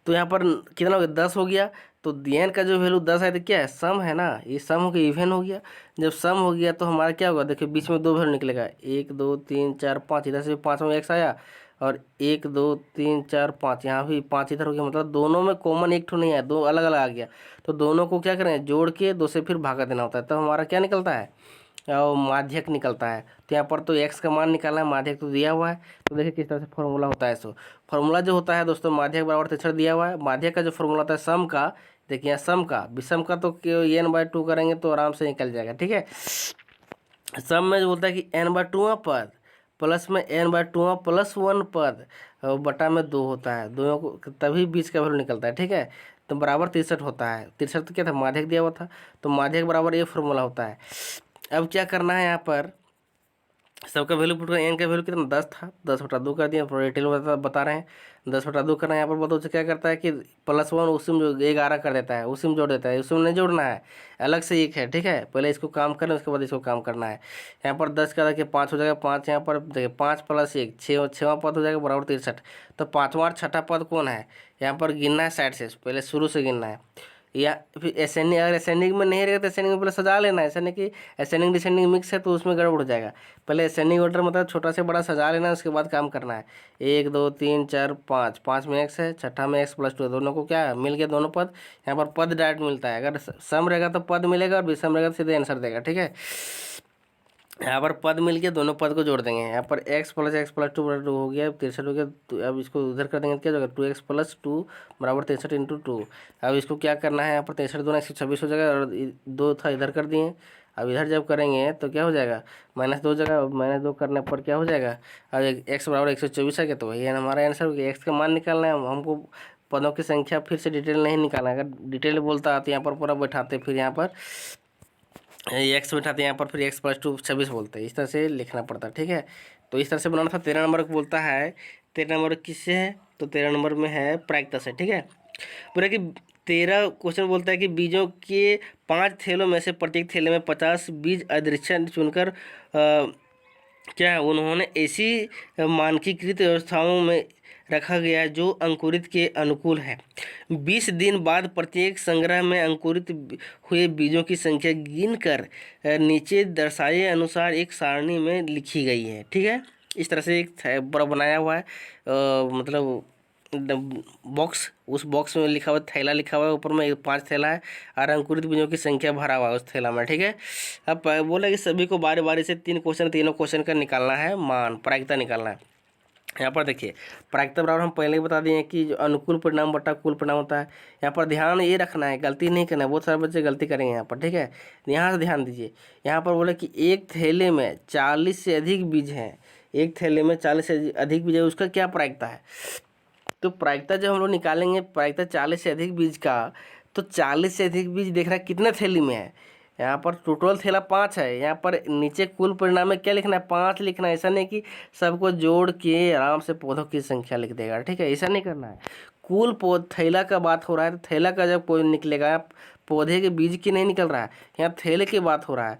तो यहाँ पर कितना हो गया, 10 हो गया। तो dn का जो वैल्यू 10 है तो क्या है, सम है ना, ये सम हो गया, इवन हो गया। जब सम हो गया तो हमारा क्या होगा, देखिए बीच में दो वैल्यू निकलेगा, 1 2 3 4 5, इधर से 5 में x आया, और 1 2 3 4 5, यहाँ भी 5 इधर हो गया, मतलब दोनों में कॉमन एक ठो नहीं है, दो अलग अलग आ गया। तो दोनों को क्या करें, जोड़ के 2 से फिर भागा देना होता है, तब हमारा क्या निकलता है, और माध्यक निकलता है। तो यहाँ पर तो x का मान निकालना है, माध्यक तो दिया हुआ है। तो देखिए किस तरह से फॉर्मूला होता है। सो फॉर्मूला जो होता है दोस्तों, माध्यक बराबर तिरछठ दिया हुआ है। माध्यक का जो फॉर्मूला होता है सम का, देखिए यहाँ सम का, विषम का तो n/2 करेंगे तो आराम से निकल जाएगा। ठीक है, सम में जो बोलता है कि n/2 पद प्लस में n/2 प्लस 1 पद और बटा में 2 होता है, दोनों को तभी बीच का वैल्यू निकलता है। ठीक है, तो बराबर 63 होता है। 63 तो क्या था, माध्यक दिया हुआ था, तो माध्यक बराबर ये फॉर्मूला होता है। अब क्या करना है, यहाँ पर सबका वैल्यू पुट करें। एन का वैल्यू कितना 10 था, 10/2 कर दिया, थोड़ा डिटेल बता रहे हैं। 10/2 करना है, यहाँ पर बहुत अच्छा क्या करता है कि +1 उसी में जो 11 कर देता है, उसी में जोड़ देता है, उसी में नहीं जोड़ना है, अलग से एक है। ठीक है, पहले इसको काम करें उसके बाद इसको काम करना है। यहाँ पर 10 का देखिए 5 हो जाएगा, 5 यहाँ पर देखिए 5 + 1 6, 6वां पद हो जाएगा बराबर 63। तो 5वां और 6ठा पद कौन है, यहाँ पर गिनना है साइड से, पहले शुरू से गिनना है। या फिर असेंडिंग, अगर असेंडिंग में नहीं रहेगा तो असेंडिंग में पहले सजा लेना है, ऐसा नहीं कि असेंडिंग डिसेंडिंग मिक्स है तो उसमें गड़बड़ हो जाएगा। पहले असेंडिंग ऑर्डर मतलब छोटा से बड़ा सजा लेना है, उसके बाद काम करना है। 1 2 3 4 5, 5 में x है, छठा में x+2, दोनों को क्या है, मिल गया दोनों पद। यहाँ पर पद डायरेक्ट मिलता है, अगर सम रहेगा तो पद मिलेगा, और विषम रहेगा तो सीधे आंसर देगा। ठीक है, यहाँ पर पद मिल के दोनों पद को जोड़ देंगे। यहाँ पर x + x+2 हो गया, 63 हो गया। तो अब इसको उधर कर देंगे, क्या हो जाएगा, 2x + 2 बराबर 63 × 2। अब इसको क्या करना है, यहाँ पर 63 दूना 126 हो जाएगा, और 2 था इधर कर दिए। अब इधर जब करेंगे तो क्या हो जाएगा, -2 जगह, -2 करने पर क्या हो जाएगा, अब x बराबर 124 आ गया। तो वही हमारा आंसर हो गया। x का मान निकालना है हमको, पदों की संख्या फिर से डिटेल नहीं निकालना है। अगर डिटेल बोलता तो यहाँ पर पूरा बैठाते, फिर यहाँ पर एक्स बैठाते हैं, यहाँ पर फिर x+2 26 बोलते हैं, इस तरह से लिखना पड़ता है। ठीक है, तो इस तरह से बनाना था। 13 नंबर को बोलता है, 13 नंबर किससे है, तो 13 नंबर में है प्रायिकता से। ठीक है, पूरा कि 13 क्वेश्चन बोलता है कि बीजों के 5 थैलों में से प्रत्येक थैले में 50 बीज अदृश्य चुनकर क्या है, उन्होंने ऐसी मानकीकृत व्यवस्थाओं में रखा गया जो अंकुरित के अनुकूल है। 20 दिन बाद प्रत्येक संग्रह में अंकुरित हुए बीजों की संख्या गिनकर नीचे दर्शाए अनुसार एक सारणी में लिखी गई है। ठीक है, इस तरह से एक बड़ा बनाया हुआ है, मतलब बॉक्स, उस बॉक्स में लिखा हुआ थैला लिखा हुआ है, ऊपर में 5 थैला है, और अंकुरित बीजों की संख्या भरा हुआ है उस थैला में। ठीक है, अब बोला कि सभी को बारी बारी से 3 क्वेश्चन, तीनों क्वेश्चन का निकालना है मान, प्रायिकता निकालना है। यहाँ पर देखिए प्रायिकता बराबर हम पहले ही बता दिए कि जो अनुकूल परिणाम बटा कुल परिणाम होता है। यहाँ पर ध्यान ये रखना है, गलती नहीं करना है, बहुत सारे बच्चे गलती करेंगे यहाँ पर। ठीक है, यहाँ से ध्यान दीजिए। यहाँ पर बोले कि एक थैले में 40 से अधिक बीज हैं, एक थैले में 40 से अधिक बीज है, उसका क्या प्रायिकता है। तो प्रायिकता जब हम लोग निकालेंगे, प्रायिकता 40 से अधिक बीज का, तो 40 से अधिक बीज देख रहा है कितने थैली में है। यहाँ पर टोटल थैला 5 है, यहाँ पर नीचे कुल परिणाम में क्या लिखना है, 5 लिखना है। ऐसा नहीं कि सबको जोड़ के आराम से पौधों की संख्या लिख देगा। ठीक है, ऐसा नहीं करना है। कुल थैला का बात हो रहा है, तो थैला का जब कोई निकलेगा, पौधे के बीज की नहीं निकल रहा है, यहाँ थैले की बात हो रहा है।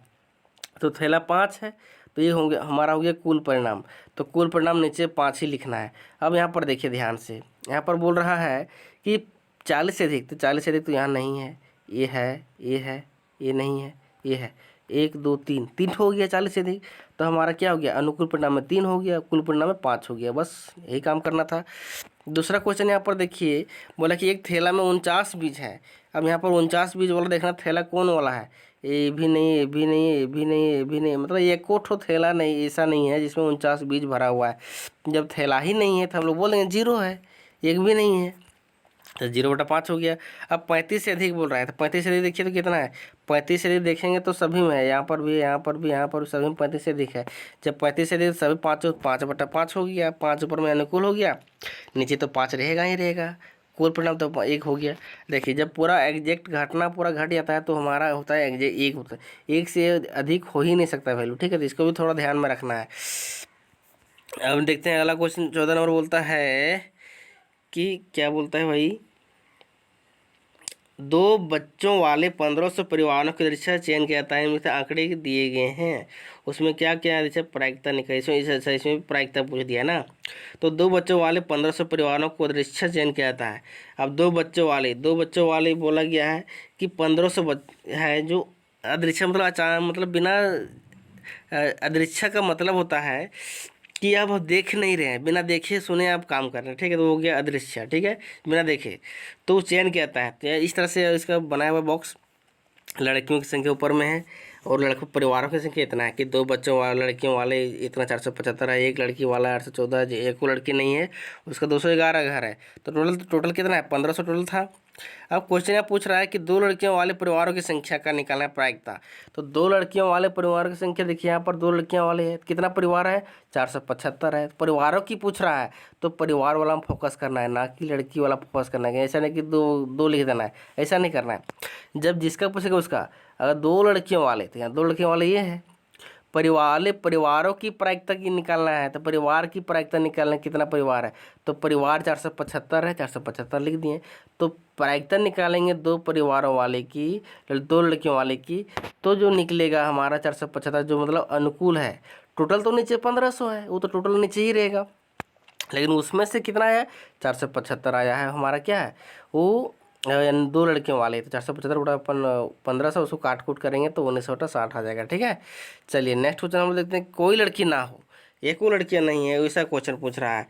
तो थैला 5 है, तो ये होंगे हमारा हो गया कुल परिणाम। तो कुल परिणाम नीचे 5 ही लिखना है। अब यहाँ पर देखिए ध्यान से, यहाँ पर बोल रहा है कि 40 से अधिक, तो 40 से अधिक तो यहाँ नहीं है, ये है, ये है, ये नहीं है, ये है, 1 2 3, 3 हो गया 40 से अधिक। तो हमारा क्या हो गया, अनुकूल परिणाम में 3 हो गया, कुल परिणाम में 5 हो गया। बस यही काम करना था। दूसरा क्वेश्चन यहाँ पर देखिए, बोला कि एक थैला में 49 बीज है। अब यहाँ पर 49 बीज वाला देखना, थैला कौन वाला है, ये भी नहीं, ये भी नहीं, ये भी नहीं, ये भी नहीं, मतलब एक ठो थैला नहीं, ऐसा नहीं है जिसमें 49 बीज भरा हुआ है। जब थैला ही नहीं है तो हम लोग बोलेंगे 0 है, एक भी नहीं है, तो 0/5 हो गया। अब 35 से अधिक बोल रहा है, तो 35 से अधिक देखिए तो कितना है, 35 से अधिक देखेंगे तो सभी में है, यहाँ पर भी, यहाँ पर भी, यहाँ पर भी, सभी में 35 से अधिक है। जब 35 से अधिक सभी 5/5 हो गया, 5 ऊपर में अनुकूल हो गया, नीचे तो 5 रहेगा ही रहेगा। कुल परिणाम तो एक हो गया। देखिए जब पूरा एग्जैक्ट घटना पूरा घट जाता है तो हमारा होता है एग्जैक्ट एक होता है, एक से अधिक हो ही नहीं सकता वैल्यू, ठीक है। तो इसको भी थोड़ा ध्यान में रखना है। अब देखते हैं अगला क्वेश्चन 14 नंबर बोलता है कि क्या बोलता है भाई, दो बच्चों वाले 1500 परिवारों के दृश्य चयन किया जाता है, इनमें से आंकड़े दिए गए हैं, उसमें क्या क्या जैसे प्रायिकता निकली, इसमें प्रायिकता पूछ दिया ना। तो दो बच्चों वाले 1500 परिवारों को दृश्य चयन किया जाता है। अब दो बच्चों वाले बोला गया है कि 1500 है जो अदृश्य मतलब अचानक मतलब बिना अदृश्य का मतलब होता है कि आप देख नहीं रहे हैं, बिना देखे सुने आप काम कर रहे हैं, ठीक है। तो हो गया अदृश्य, ठीक है, बिना देखे। तो चयन क्या आता है, तो इस तरह से इसका बनाया हुआ बॉक्स लड़कियों की संख्या ऊपर में है और लड़कों परिवारों की संख्या इतना है कि दो बच्चों वाले लड़कियों वाले इतना 475 है, एक लड़की वाला 814, एक को लड़की नहीं है उसका 211 घर है। तो टोटल कितना है, 1500 टोटल था। अब क्वेश्चन यहाँ पूछ रहा है कि दो लड़कियों वाले परिवारों की संख्या का निकालना है प्रायिकता। तो दो लड़कियों वाले परिवारों की संख्या देखिए यहाँ पर दो लड़कियाँ वाले है, कितना परिवार है, 475 है। परिवारों की पूछ रहा है तो परिवार वाला में फोकस करना है, ना कि लड़की वाला फोकस करना है। ऐसा नहीं कि दो दो लिख देना है, ऐसा नहीं करना है। जब जिसका पूछेगा उसका, अगर दो लड़कियों वाले तो यहाँ दो लड़कियों वाले ये है, परिवारों की प्रायिकता की निकालना है तो परिवार की प्रायिकता निकालना कितना परिवार है, तो परिवार 475 है, 475 लिख दिए। तो प्रायिकता निकालेंगे दो परिवारों वाले की, दो लड़कियों वाले की, तो जो निकलेगा हमारा 475 जो मतलब अनुकूल है। टोटल तो नीचे 1500 है, वो तो टोटल नीचे ही रहेगा, लेकिन उसमें से कितना है 475 आया है हमारा, क्या है वो दो लड़कियों वाले। तो 475 बटा अपन 1500 उसको काट कूट करेंगे तो 1900 बटा 60 आ जाएगा, ठीक है। चलिए नेक्स्ट क्वेश्चन हम देखते हैं, कोई लड़की ना हो, एको लड़कियां नहीं है वैसा क्वेश्चन पूछ रहा है।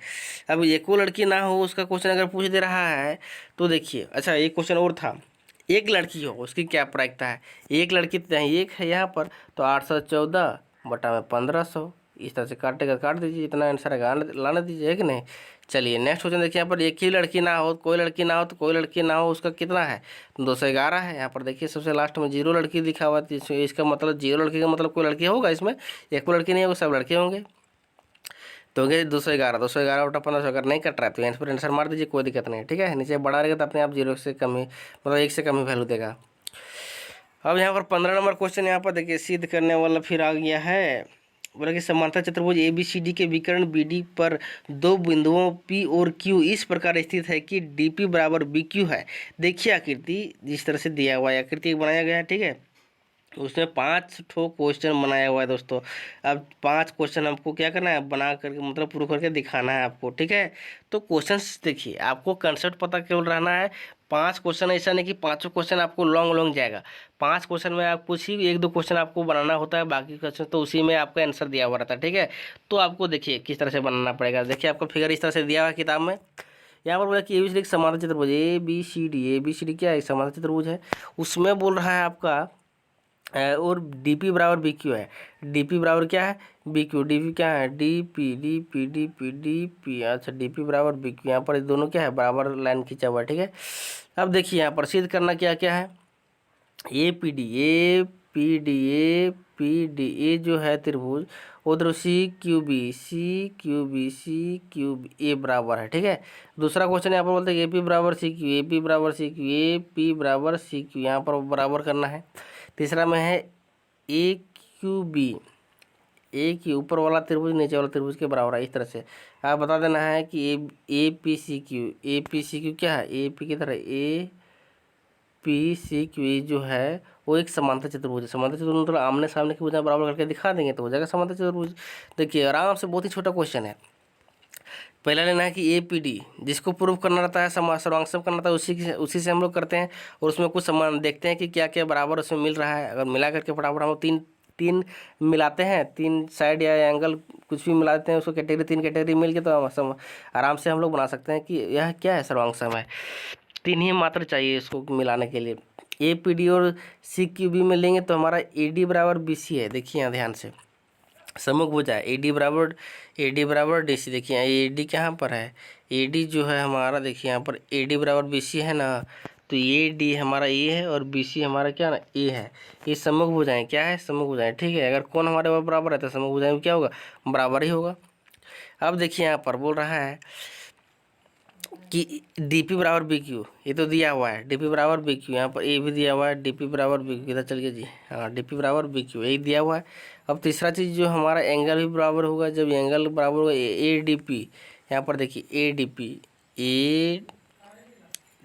अब एको लड़की ना हो उसका क्वेश्चन अगर पूछ दे रहा है तो देखिए, अच्छा एक क्वेश्चन और था, एक लड़की हो उसकी क्या प्रायिकता है। एक लड़की तो एक है यहाँ पर, तो 814 बटा में 1500, इस तरह से काटेगा काट दीजिए, इतना आंसर आएगा लाना दीजिए, है कि नहीं। चलिए नेक्स्ट क्वेश्चन देखिए, यहाँ पर एक ही लड़की ना हो, कोई लड़की ना हो, तो कोई लड़की ना हो उसका कितना है, 211 है। यहाँ पर देखिए सबसे लास्ट में जीरो लड़की लिखा हुआ है, इसका मतलब जीरो लड़की का मतलब कोई लड़की होगा इसमें, एक कोई लड़की नहीं होगा, सब लड़के होंगे। तो होंगे 211, 211 बटा 1500 अगर नहीं कट रहा है तो यहाँ पर आंसर मार दीजिए, कोई दिक्कत नहीं, ठीक है। नीचे बड़ा रहेगा तो अपने आप जीरो से कम ही मतलब एक से कम ही वैल्यू देगा। अब यहाँ पर 15 नंबर क्वेश्चन यहाँ पर देखिए सिद्ध करने वाला फिर आ गया है। बोला कि समांतर चतुर्भुज ABCD के विकर्ण BD पर दो बिंदुओं P और Q इस प्रकार स्थित है कि DP बराबर BQ है। देखिए आकृति जिस तरह से दिया हुआ है, आकृति बनाया गया है, ठीक है। उसमें 5 ठो क्वेश्चन बनाया हुआ है दोस्तों। अब 5 क्वेश्चन हमको क्या करना है, बना करके मतलब प्रूव करके दिखाना है आपको, ठीक है। तो क्वेश्चंस देखिए, आपको कंसेप्ट पता केवल रहना है। 5 क्वेश्चन, ऐसा नहीं कि पाँचों क्वेश्चन आपको लॉन्ग लॉन्ग जाएगा। 5 क्वेश्चन में आप कुछ ही एक दो क्वेश्चन आपको बनाना होता है, बाकी क्वेश्चन तो उसी में आपका आंसर दिया हुआ रहता है, ठीक है। तो आपको देखिए किस तरह से बनाना पड़ेगा। देखिए आपका फिगर इस तरह से दिया हुआ है किताब में। यहाँ पर बोला कि ABCD समांतर चतुर्भुज ABCD क्या है, समांतर चतुर्भुज है। उसमें बोल रहा है आपका और DP बराबर BQ है। DP बराबर क्या है, BQ, DP क्या है, DP, अच्छा DP बराबर BQ। यहाँ पर दोनों क्या है, बराबर लाइन खींचा हुआ है, ठीक है। अब देखिए यहाँ पर सिद्ध करना क्या क्या है, APD ये जो है त्रिभुज, उधर CQB A बराबर है, ठीक है। दूसरा क्वेश्चन यहाँ पर बोलते हैं AP बराबर CQ, यहाँ पर बराबर करना है। तीसरा में है A ऊपर वाला त्रिभुज नीचे वाला त्रिभुज के बराबर है, इस तरह से आप बता देना है कि APCQ क्या है, AP की तरह APCQ जो है वो एक समांतर चतुर्भुज है। समांतर चतुर्भुज मतलब आमने सामने की भुजाएं बराबर करके दिखा देंगे तो हो जाएगा समांतर चतुर्भुज। देखिए आराम से, बहुत ही छोटा क्वेश्चन है। पहला लेना है कि APD जिसको प्रूव करना रहता है, सर्वांशम करना रहता है, उसी से हम लोग करते हैं। और उसमें कुछ समान देखते हैं कि क्या क्या बराबर उसमें मिल रहा है। अगर मिला करके फटाफट हम लोग तीन मिलाते हैं, तीन साइड या एंगल कुछ भी मिला देते हैं, उसको तीन कैटेगरी मिल के तो आराम से हम लोग बना सकते हैं कि यह क्या है, सर्वांशम है। 3 ही मात्र चाहिए इसको मिलाने के लिए। APD और CQB में लेंगे तो हमारा AD बराबर BC है। देखिए यहाँ ध्यान से, सम्मुख भुजा है AD बराबर DC। देखिए यहाँ AD कहाँ पर है, AD जो है हमारा, देखिए यहाँ पर AD बराबर BC है ना, तो AD हमारा A है और BC हमारा क्या ना A है। ये सम्मुख भुजाएं क्या है, सम्मुख भुजाएं, ठीक है। अगर कोण हमारे बराबर है तो सम्मुख भुजाएं में क्या होगा, बराबर ही होगा। अब देखिए यहाँ पर बोल रहा है कि डी पी बराबर बी क्यू, ये तो दिया हुआ है डी पी बराबर बी क्यू, यहाँ पर ए भी दिया हुआ है डी पी बराबर बी क्यू, इधर चल गया जी, हाँ डी पी बराबर बी क्यू यही दिया हुआ है। अब तीसरा चीज़ जो हमारा एंगल भी बराबर होगा, जब एंगल बराबर होगा ए डी पी, यहाँ पर देखिए A D P, A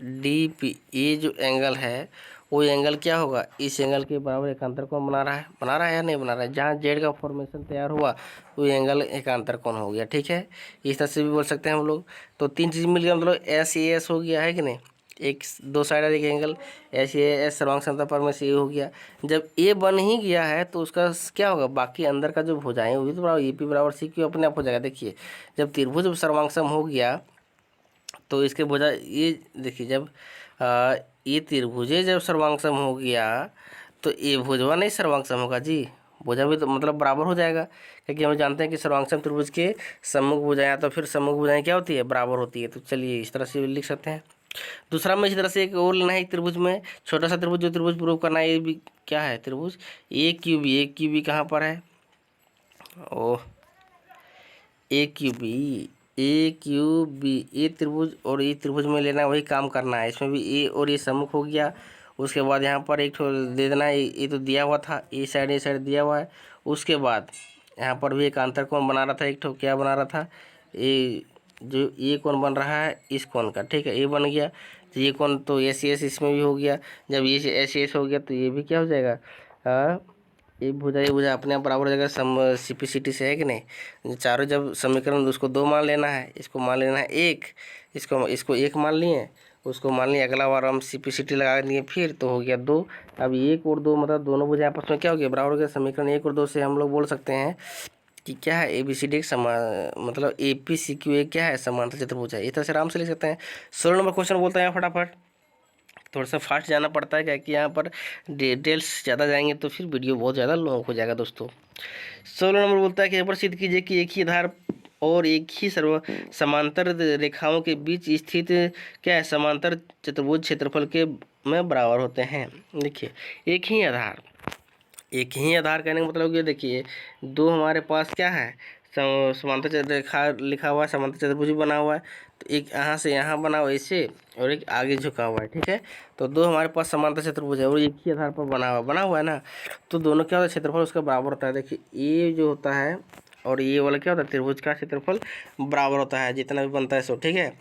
D P, ये जो एंगल है वो एंगल क्या होगा, इस एंगल के बराबर एकांतर कोण बना रहा है या नहीं बना रहा है, जहाँ जेड का फॉर्मेशन तैयार हुआ वो एंगल एकांतर कोण हो गया, ठीक है। इस तरह से भी बोल सकते हैं हम लोग। तो तीन चीज़ मिल गया, मतलब एस ए एस हो गया है कि नहीं, एक दो साइड एक एंगल एस ए एस सर्वांग समता पर में से ये हो गया। जब ए बन ही गया है तो उसका क्या होगा, बाकी अंदर का जो भुजाएं वो भी तो बराबर ए पी बराबर सी क्यू अपने आप हो जाएगा। देखिए जब त्रिभुज सर्वांगसम हो गया तो इसके भुजा ये देखिए, जब ये त्रिभुजे जब सर्वांगसम हो गया तो ये भुजवा नहीं सर्वांगसम होगा जी, भुजा भी तो मतलब बराबर हो जाएगा, क्योंकि हम जानते हैं कि सर्वांगसम त्रिभुज के सम्मुख भुजाएं तो फिर सम्मुख भुजाएं क्या होती है, बराबर होती है। तो चलिए इस तरह से लिख सकते हैं। दूसरा में इसी तरह से एक और लेना है, त्रिभुज में छोटा सा त्रिभुज जो त्रिभुज प्रूव करना है, ये भी क्या है त्रिभुज ए क्यू बी, ए क्यू बी कहाँ पर है, ओह ए क्यू बी, ए क्यू बी, ये त्रिभुज और ये त्रिभुज में लेना है, वही काम करना है। इसमें भी ए और ये सम्मुख हो गया, उसके बाद यहाँ पर एक ठो दे देना है, ये तो दिया हुआ था, ये साइड दिया हुआ है। उसके बाद यहाँ पर भी एक अंतर कोण बना रहा था, एक ठो क्या बना रहा था, ये जो ये कोण बन रहा है इस कोण का, ठीक है ये बन गया। तो ये कोण तो एस इसमें भी हो गया, जब ये एस हो गया तो ये भी क्या हो जाएगा, ये भुजा अपने आप बराबर हो जाएगा सम सीपीसीटी से, है कि नहीं। चारों जब समीकरण उसको दो मान लेना है, इसको मान लेना है एक, इसको एक मान लिए, उसको मान लिया, अगला बार हम सीपीसीटी लगा दिए फिर तो हो गया दो। अब एक और दो मतलब दोनों भुजा आपस में क्या हो गया, बराबर हो गया। समीकरण एक और दो से हम लोग बोल सकते हैं कि क्या है ए बी सी डी एक समान, मतलब ए पी सी क्यू एक क्या है, समांतर चतुर्भुज है। इस तरह से आराम से लिख सकते हैं। 16 नंबर क्वेश्चन बोलते हैं फटाफट, थोड़ा सा फास्ट जाना पड़ता है क्या कि यहाँ पर डिटेल्स ज़्यादा जाएंगे तो फिर वीडियो बहुत ज़्यादा लॉन्ग हो जाएगा दोस्तों। 16 नंबर बोलता है कि यहाँ पर सिद्ध कीजिए कि एक ही आधार और एक ही समांतर रेखाओं के बीच स्थित क्या है, समांतर चतुर्भुज क्षेत्रफल के में बराबर होते हैं। देखिए एक ही आधार कहने का मतलब ये देखिए, दो हमारे पास क्या है, समांतर रेखा लिखा हुआ है, समांतर चतुर्भुज बना हुआ है, तो एक यहाँ से यहाँ बना हुआ ऐसे और एक आगे झुका हुआ है, ठीक है। तो दो हमारे पास समांतर चतुर्भुज है और एक ही आधार पर बना हुआ है ना, तो दोनों क्या होता है, क्षेत्रफल उसका बराबर होता है। देखिए ये जो होता है और ये वाला क्या होता है, त्रिभुज का क्षेत्रफल बराबर होता है जितना भी बनता है सो, ठीक है।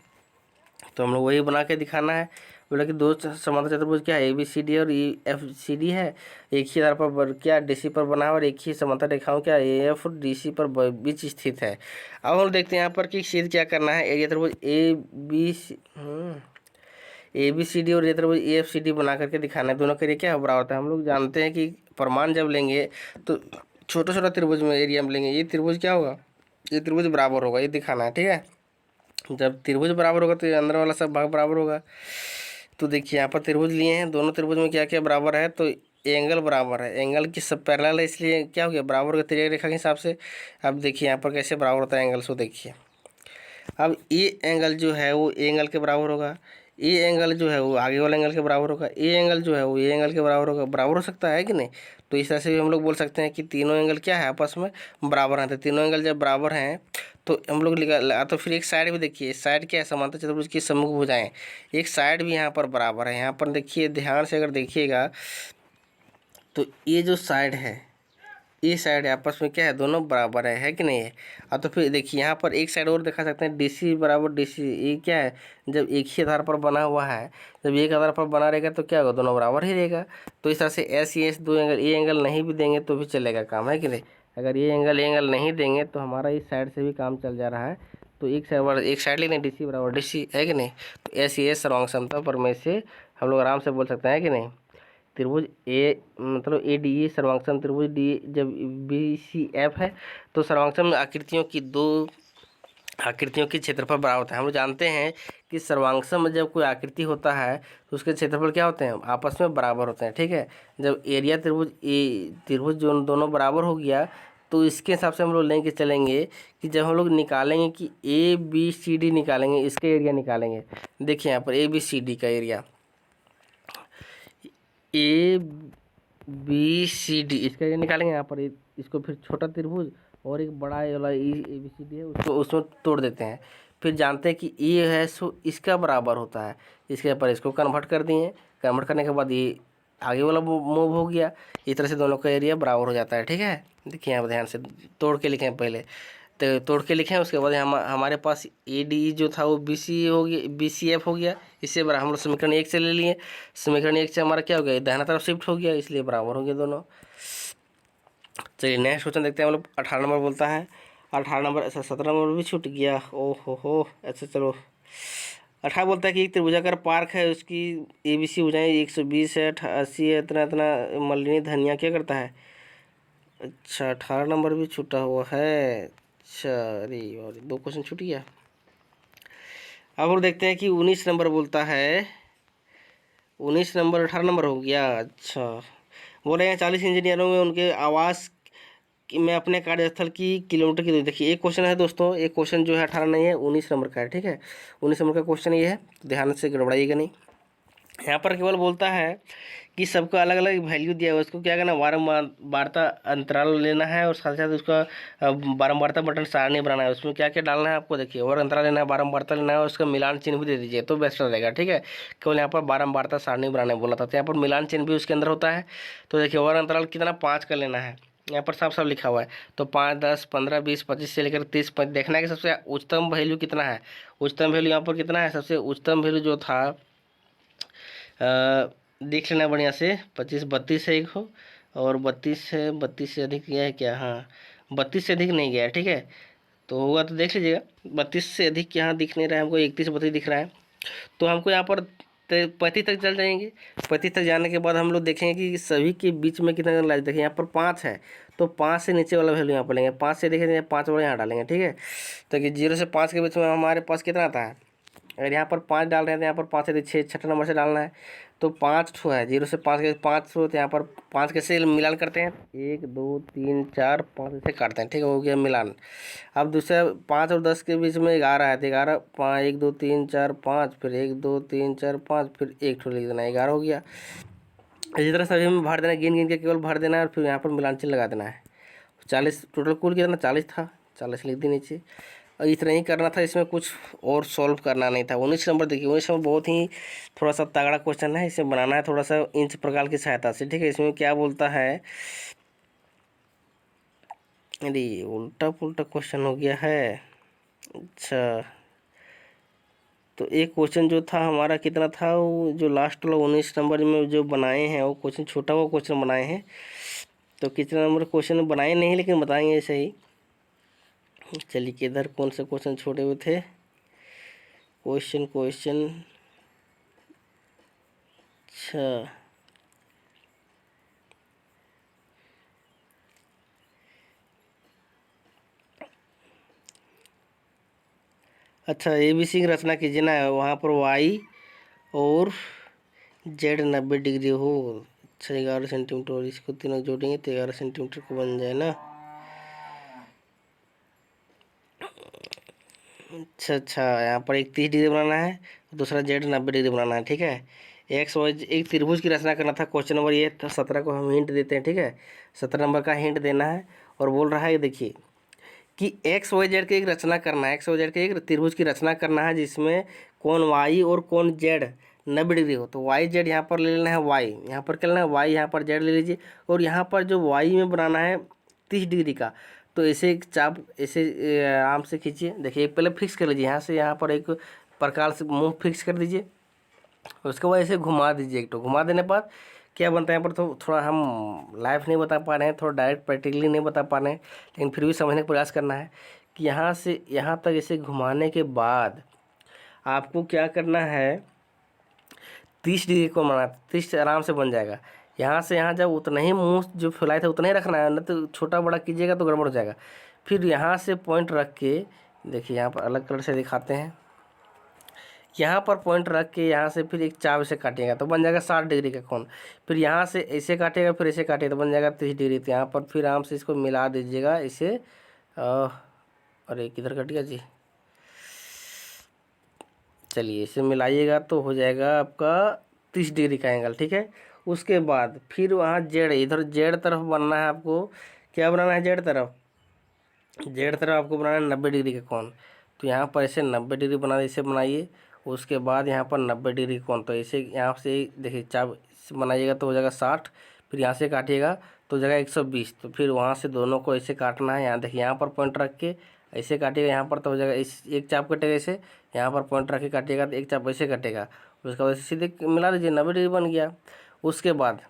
तो हम लोग वही बना के दिखाना है। बोला कि दो समांतर चतुर्भुज क्या है, ए बी सी डी और ई एफ सी डी है, एक ही आधार पर क्या डी सी पर बना हुआ और एक ही समांतर रेखाओं क्या ए एफ और डी सी पर बीच स्थित है। अब हम देखते हैं यहाँ पर कि सिद्ध क्या करना है, एरिया त्रिभुज ए बी सी डी और एरिया त्रिभुज ए एफ सी डी बना करके दिखाना है। दोनों के लिए क्या बराबर होता है। हम लोग जानते हैं कि प्रमाण जब लेंगे तो छोटा छोटा त्रिभुज में एरिया में लेंगे, ये त्रिभुज क्या होगा, ये त्रिभुज बराबर होगा, ये दिखाना है, ठीक है। जब त्रिभुज बराबर होगा तो ये अंदर वाला सब भाग बराबर होगा। तो देखिए यहाँ पर त्रिभुज लिए हैं, दोनों त्रिभुज में क्या क्या बराबर है, तो एंगल बराबर है, एंगल की सब पैरेलल है, इसलिए क्या हो गया बराबर हो गया तिर्यक रेखा के हिसाब से। अब देखिए यहाँ पर कैसे बराबर होता है एंगल, सो देखिए अब ये एंगल जो है वो एंगल के बराबर होगा, ये एंगल जो है वो आगे वाले एंगल के बराबर होगा, ये एंगल जो है वो ये एंगल के बराबर होगा, बराबर हो सकता है कि नहीं। तो इस तरह से भी हम लोग बोल सकते हैं कि तीनों एंगल क्या है आपस में बराबर हैं। तो तीनों एंगल जब बराबर हैं तो हम लोग तो फिर एक साइड भी देखिए, साइड क्या है, समांतर चतुर्भुज की सम्मुख भुजाएं, एक साइड भी यहाँ पर बराबर है। यहाँ पर देखिए ध्यान से अगर देखिएगा तो ये जो साइड है, ये साइड आपस में क्या है, दोनों बराबर है कि नहीं है। और तो फिर देखिए यहाँ पर एक साइड और दिखा सकते हैं, डी सी बराबर डी सी, ये क्या है, जब एक ही आधार पर बना हुआ है, जब एक आधार पर बना रहेगा तो क्या होगा, दोनों बराबर ही रहेगा। तो इस तरह से एस दो एंगल, ये एंगल नहीं भी देंगे तो भी चलेगा काम, है कि नहीं। अगर ये एंगल नहीं देंगे तो हमारा इस साइड से भी काम चल जा रहा है। तो एक साइड लिख दें डी सी बराबर डी सी, है कि नहीं। तो एस सर्वांग समता पर में से हम लोग आराम से बोल सकते हैं कि नहीं। त्रिभुज ए मतलब ए डी ई सर्वांगसम त्रिभुज डी, जब बी सी एफ है तो सर्वांगसम आकृतियों की दो आकृतियों की क्षेत्रफल बराबर होता है। हम लोग जानते हैं कि सर्वांगसम में जब कोई आकृति होता है तो उसके क्षेत्रफल क्या होते हैं, आपस में बराबर होते हैं, ठीक है। जब एरिया त्रिभुज जो दोनों बराबर हो गया तो इसके हिसाब से हम लोग लेके चलेंगे कि जब हम लोग निकालेंगे कि ए बी सी डी निकालेंगे, इसका एरिया निकालेंगे। देखिए यहाँ पर ए बी सी डी का area, A B C D इसका एरिया निकालेंगे। यहाँ पर इसको फिर छोटा त्रिभुज और एक बड़ा वाला ए बी सी डी है उसको उसमें तोड़ देते हैं, फिर जानते हैं कि ये है सो इसका बराबर होता है, इसके ऊपर इसको कन्वर्ट कर दिए, कन्वर्ट करने के बाद ये आगे वाला मूव हो गया, इस तरह से दोनों का एरिया बराबर हो जाता है। ठीक है, देखिए यहाँ पर ध्यान से तोड़ के लिखें पहले, तो तोड़ के लिखें, उसके बाद हमारे पास ए डी जो था वो बी सी हो गया, बी सी एफ हो गया, इससे बराबर हम लोग समीकरण 1 से ले लिए, समीकरण 1 से हमारा क्या हो गया, दाहिना तरफ शिफ्ट हो गया, इसलिए बराबर हो गया दोनों। चलिए नेक्स्ट क्वेश्चन देखते हैं हम लोग। 18 नंबर बोलता है, 18 नंबर ऐसा 17 नंबर भी छूट गया, ओहो हो अच्छा चलो। 18 बोलता है कि एक त्रिभुजाकार पार्क है, उसकी ए बी सी भुजाएं 120 है, 80 है, इतना इतना मलिनी धनिया क्या करता है। अच्छा 18 नंबर भी छूटा हुआ है, अच्छा अरे और 2 क्वेश्चन छूट गया। अब हम देखते हैं कि 19 नंबर बोलता है, 19 नंबर 18 नंबर हो गया। अच्छा बोल रहे हैं 40 इंजीनियरों में उनके आवास कि मैं अपने कार्यस्थल की किलोमीटर की दूरी, देखिए एक क्वेश्चन है दोस्तों, एक क्वेश्चन जो है 18 नहीं है 19 नंबर का है। ठीक है, 19 नंबर का क्वेश्चन ये है, ध्यान से गड़बड़ाइएगा नहीं। यहाँ पर केवल बोलता है कि सबका अलग अलग वैल्यू दिया है, उसको क्या करना, बारंबारता अंतराल लेना है और साथ साथ उसका बारंबारता बटन सारणी बनाना है, उसमें क्या क्या डालना है आपको, देखिए और अंतराल लेना है, बारंबारता लेना है और उसका मिलान चिन्ह भी दे दीजिए तो बेस्ट रहेगा। ठीक है, केवल यहाँ पर बारंबारता सारणी बनाने बोला था, तो यहाँ पर मिलान चिन्ह भी उसके अंदर होता है। तो देखिए और अंतराल कितना 5 का लेना है, यहाँ पर साफ साफ लिखा हुआ है, तो 5, 10, 15, 20, 25 से लेकर 30 देखना है कि सबसे उच्चतम वैल्यू कितना है। उच्चतम वैल्यू यहाँ पर कितना है, सबसे उच्चतम वैल्यू जो था देख लेना बढ़िया से, 25, 32 है एक हो, और 32 है, 32 से अधिक गया है क्या, हाँ 32 से अधिक नहीं गया है। ठीक है, तो होगा तो देख लीजिएगा, 32 से अधिक यहाँ दिख नहीं रहा है हमको, 31, 32 दिख रहा है, तो हमको यहाँ पर 35 तक चल जाएंगे। 35 तक जाने के बाद हम लोग देखेंगे कि सभी के बीच में कितना लाइज, देखिए यहाँ पर 5 है, तो 5 से नीचे वाला वैल्यू यहाँ पर लेंगे, 5 से देखेंगे 5 वाला यहाँ डालेंगे। ठीक है, तो कि 0 से 5 के बीच में हमारे पास कितना आता है, अगर यहाँ पर 5 डाल रहे हैं तो यहाँ पर 5 से 6 छठा नंबर से डालना है, तो 5 ठो है, 0 से 5 के 5 ठो, तो यहाँ पर 5 कैसे मिलान करते हैं, 1 2 3 4 5 से काटते हैं। ठीक है, हो गया मिलान। अब दूसरा 5 और 10 के बीच में 11 है, तो 11 5 1 2 3 4 5, फिर 1 2 3 4 5, फिर एक ठो लिख देना, 11 हो गया। इसी तरह सभी में भर देना, गिन गिन के केवल भर देना है और फिर यहाँ पर मिलान चिन्ह लगा देना है। 40 टोटल कुल कितना 40 था, 40 लिख दी नीचे, और इतना ही करना था, इसमें कुछ और सॉल्व करना नहीं था। 19 नंबर देखिए, 19 नंबर बहुत ही थोड़ा सा तगड़ा क्वेश्चन है, इसे बनाना है थोड़ा सा इंच प्रकार की सहायता से। ठीक है, इसमें क्या बोलता है, अरे उल्टा पुल्टा क्वेश्चन हो गया है। अच्छा तो एक क्वेश्चन जो था हमारा कितना था, वो जो लास्ट वाला 19 नंबर में जो बनाए हैं वो क्वेश्चन छोटा हुआ क्वेश्चन बनाए हैं, तो कितना नंबर क्वेश्चन बनाए नहीं लेकिन बताएंगे ऐसे ही। चलिए किधर कौन से क्वेश्चन छोड़े हुए थे, क्वेश्चन अच्छा अच्छा ABC की रचना कीजिए ना, वहाँ पर Y और Z 90 डिग्री हो। अच्छा 11 सेंटीमीटर, और इसको तीनों जोड़ेंगे तो 11 सेंटीमीटर को बन जाए ना। अच्छा यहाँ पर एक 30 डिग्री बनाना है, दूसरा Z 90 डिग्री बनाना है। ठीक है, एक त्रिभुज की रचना करना था, क्वेश्चन नंबर ये था 17 को हम हिंट देते हैं। ठीक है, 17 नंबर का हिंट देना है, और बोल रहा है देखिए कि XYZ की एक रचना करना है, XYZ के एक त्रिभुज की रचना करना है जिसमें कोण Y और कोण Z 90 डिग्री हो। तो YZ यहाँ पर ले लेना है, Y यहाँ पर क्या लेना है, Y यहाँ पर Z ले लीजिए, और यहाँ पर जो Y में बनाना है 30 डिग्री का, तो ऐसे एक चाप ऐसे आराम से खींचिए। देखिए पहले फिक्स कर लीजिए, यहाँ से यहाँ पर एक प्रकार से मुँह फिक्स कर दीजिए, उसके बाद ऐसे घुमा दीजिए एक, तो घुमा देने के बाद क्या बनता है यहाँ पर, तो थोड़ा हम लाइव नहीं बता पा रहे हैं, थोड़ा डायरेक्ट प्रैक्टिकली नहीं बता पा रहे हैं, लेकिन फिर भी समझने का प्रयास करना है कि यहाँ से यहाँ तक इसे घुमाने के बाद आपको क्या करना है, 30 डिग्री को बनाना, 30 से आराम से बन जाएगा। यहाँ से यहाँ जब उतना ही मुँह जो फैलाए थे उतना ही रखना है, न तो छोटा बड़ा कीजिएगा तो गड़बड़ हो जाएगा। फिर यहाँ से पॉइंट रख के देखिए, यहाँ पर अलग कलर से दिखाते हैं, यहाँ पर पॉइंट रख के यहाँ से फिर एक चाप से काटिएगा तो बन जाएगा 60 डिग्री का कोण। फिर यहाँ से ऐसे काटिएगा, फिर ऐसे काटिएगा तो बन जाएगा 30 डिग्री। तो यहाँ पर फिर आराम से इसको मिला दीजिएगा इसे, अरे किधर कट गया जी, चलिए इसे मिलाइएगा तो हो जाएगा आपका 30 डिग्री का एंगल। ठीक है, उसके बाद फिर वहाँ जेड, इधर जेड तरफ बनना है आपको, क्या बनाना है जेड तरफ, जेड तरफ आपको बनाना है 90 डिग्री का कोण। तो यहाँ पर ऐसे 90 डिग्री बना इसे बनाइए। उसके बाद यहाँ पर 90 डिग्री कोण, तो ऐसे यहाँ से देखिए चाप बनाइएगा तो हो जाएगा 60। फिर यहाँ से काटिएगा तो हो जाएगा 120। तो फिर वहाँ से दोनों को ऐसे काटना है। यहाँ देखिए यहाँ पर पॉइंट रख के ऐसे काटिएगा यहाँ पर, तो हो जाएगा इस एक चाप कटेगा ऐसे। यहाँ पर पॉइंट रख के काटिएगा तो एक चाप ऐसे कटेगा। उसके बाद सीधे मिला दीजिए, 90 डिग्री बन गया। उसके बाद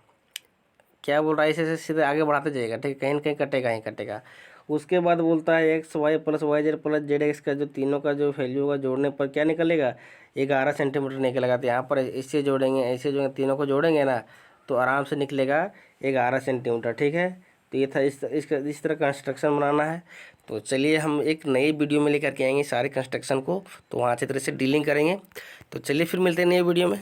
क्या बोल रहा है, ऐसे सीधे आगे बढ़ाते जाइएगा, ठीक है, कहीं न कहीं कटेगा ही कटेगा। उसके बाद बोलता है X Y plus Y Z plus Z X का जो तीनों का जो वैल्यू होगा जोड़ने पर क्या निकलेगा, 11 सेंटीमीटर निकलेगा। तो यहाँ पर इससे जोड़ेंगे, ऐसे जो तीनों को जोड़ेंगे ना तो आराम से निकलेगा 11 सेंटीमीटर, ठीक है। तो ये था इस तरह कंस्ट्रक्शन बनाना है। तो चलिए हम एक नई वीडियो में लेकर के आएंगे सारे कंस्ट्रक्शन को, तो वहाँ अच्छी तरह से डीलिंग करेंगे। तो चलिए फिर मिलते हैं नई वीडियो में।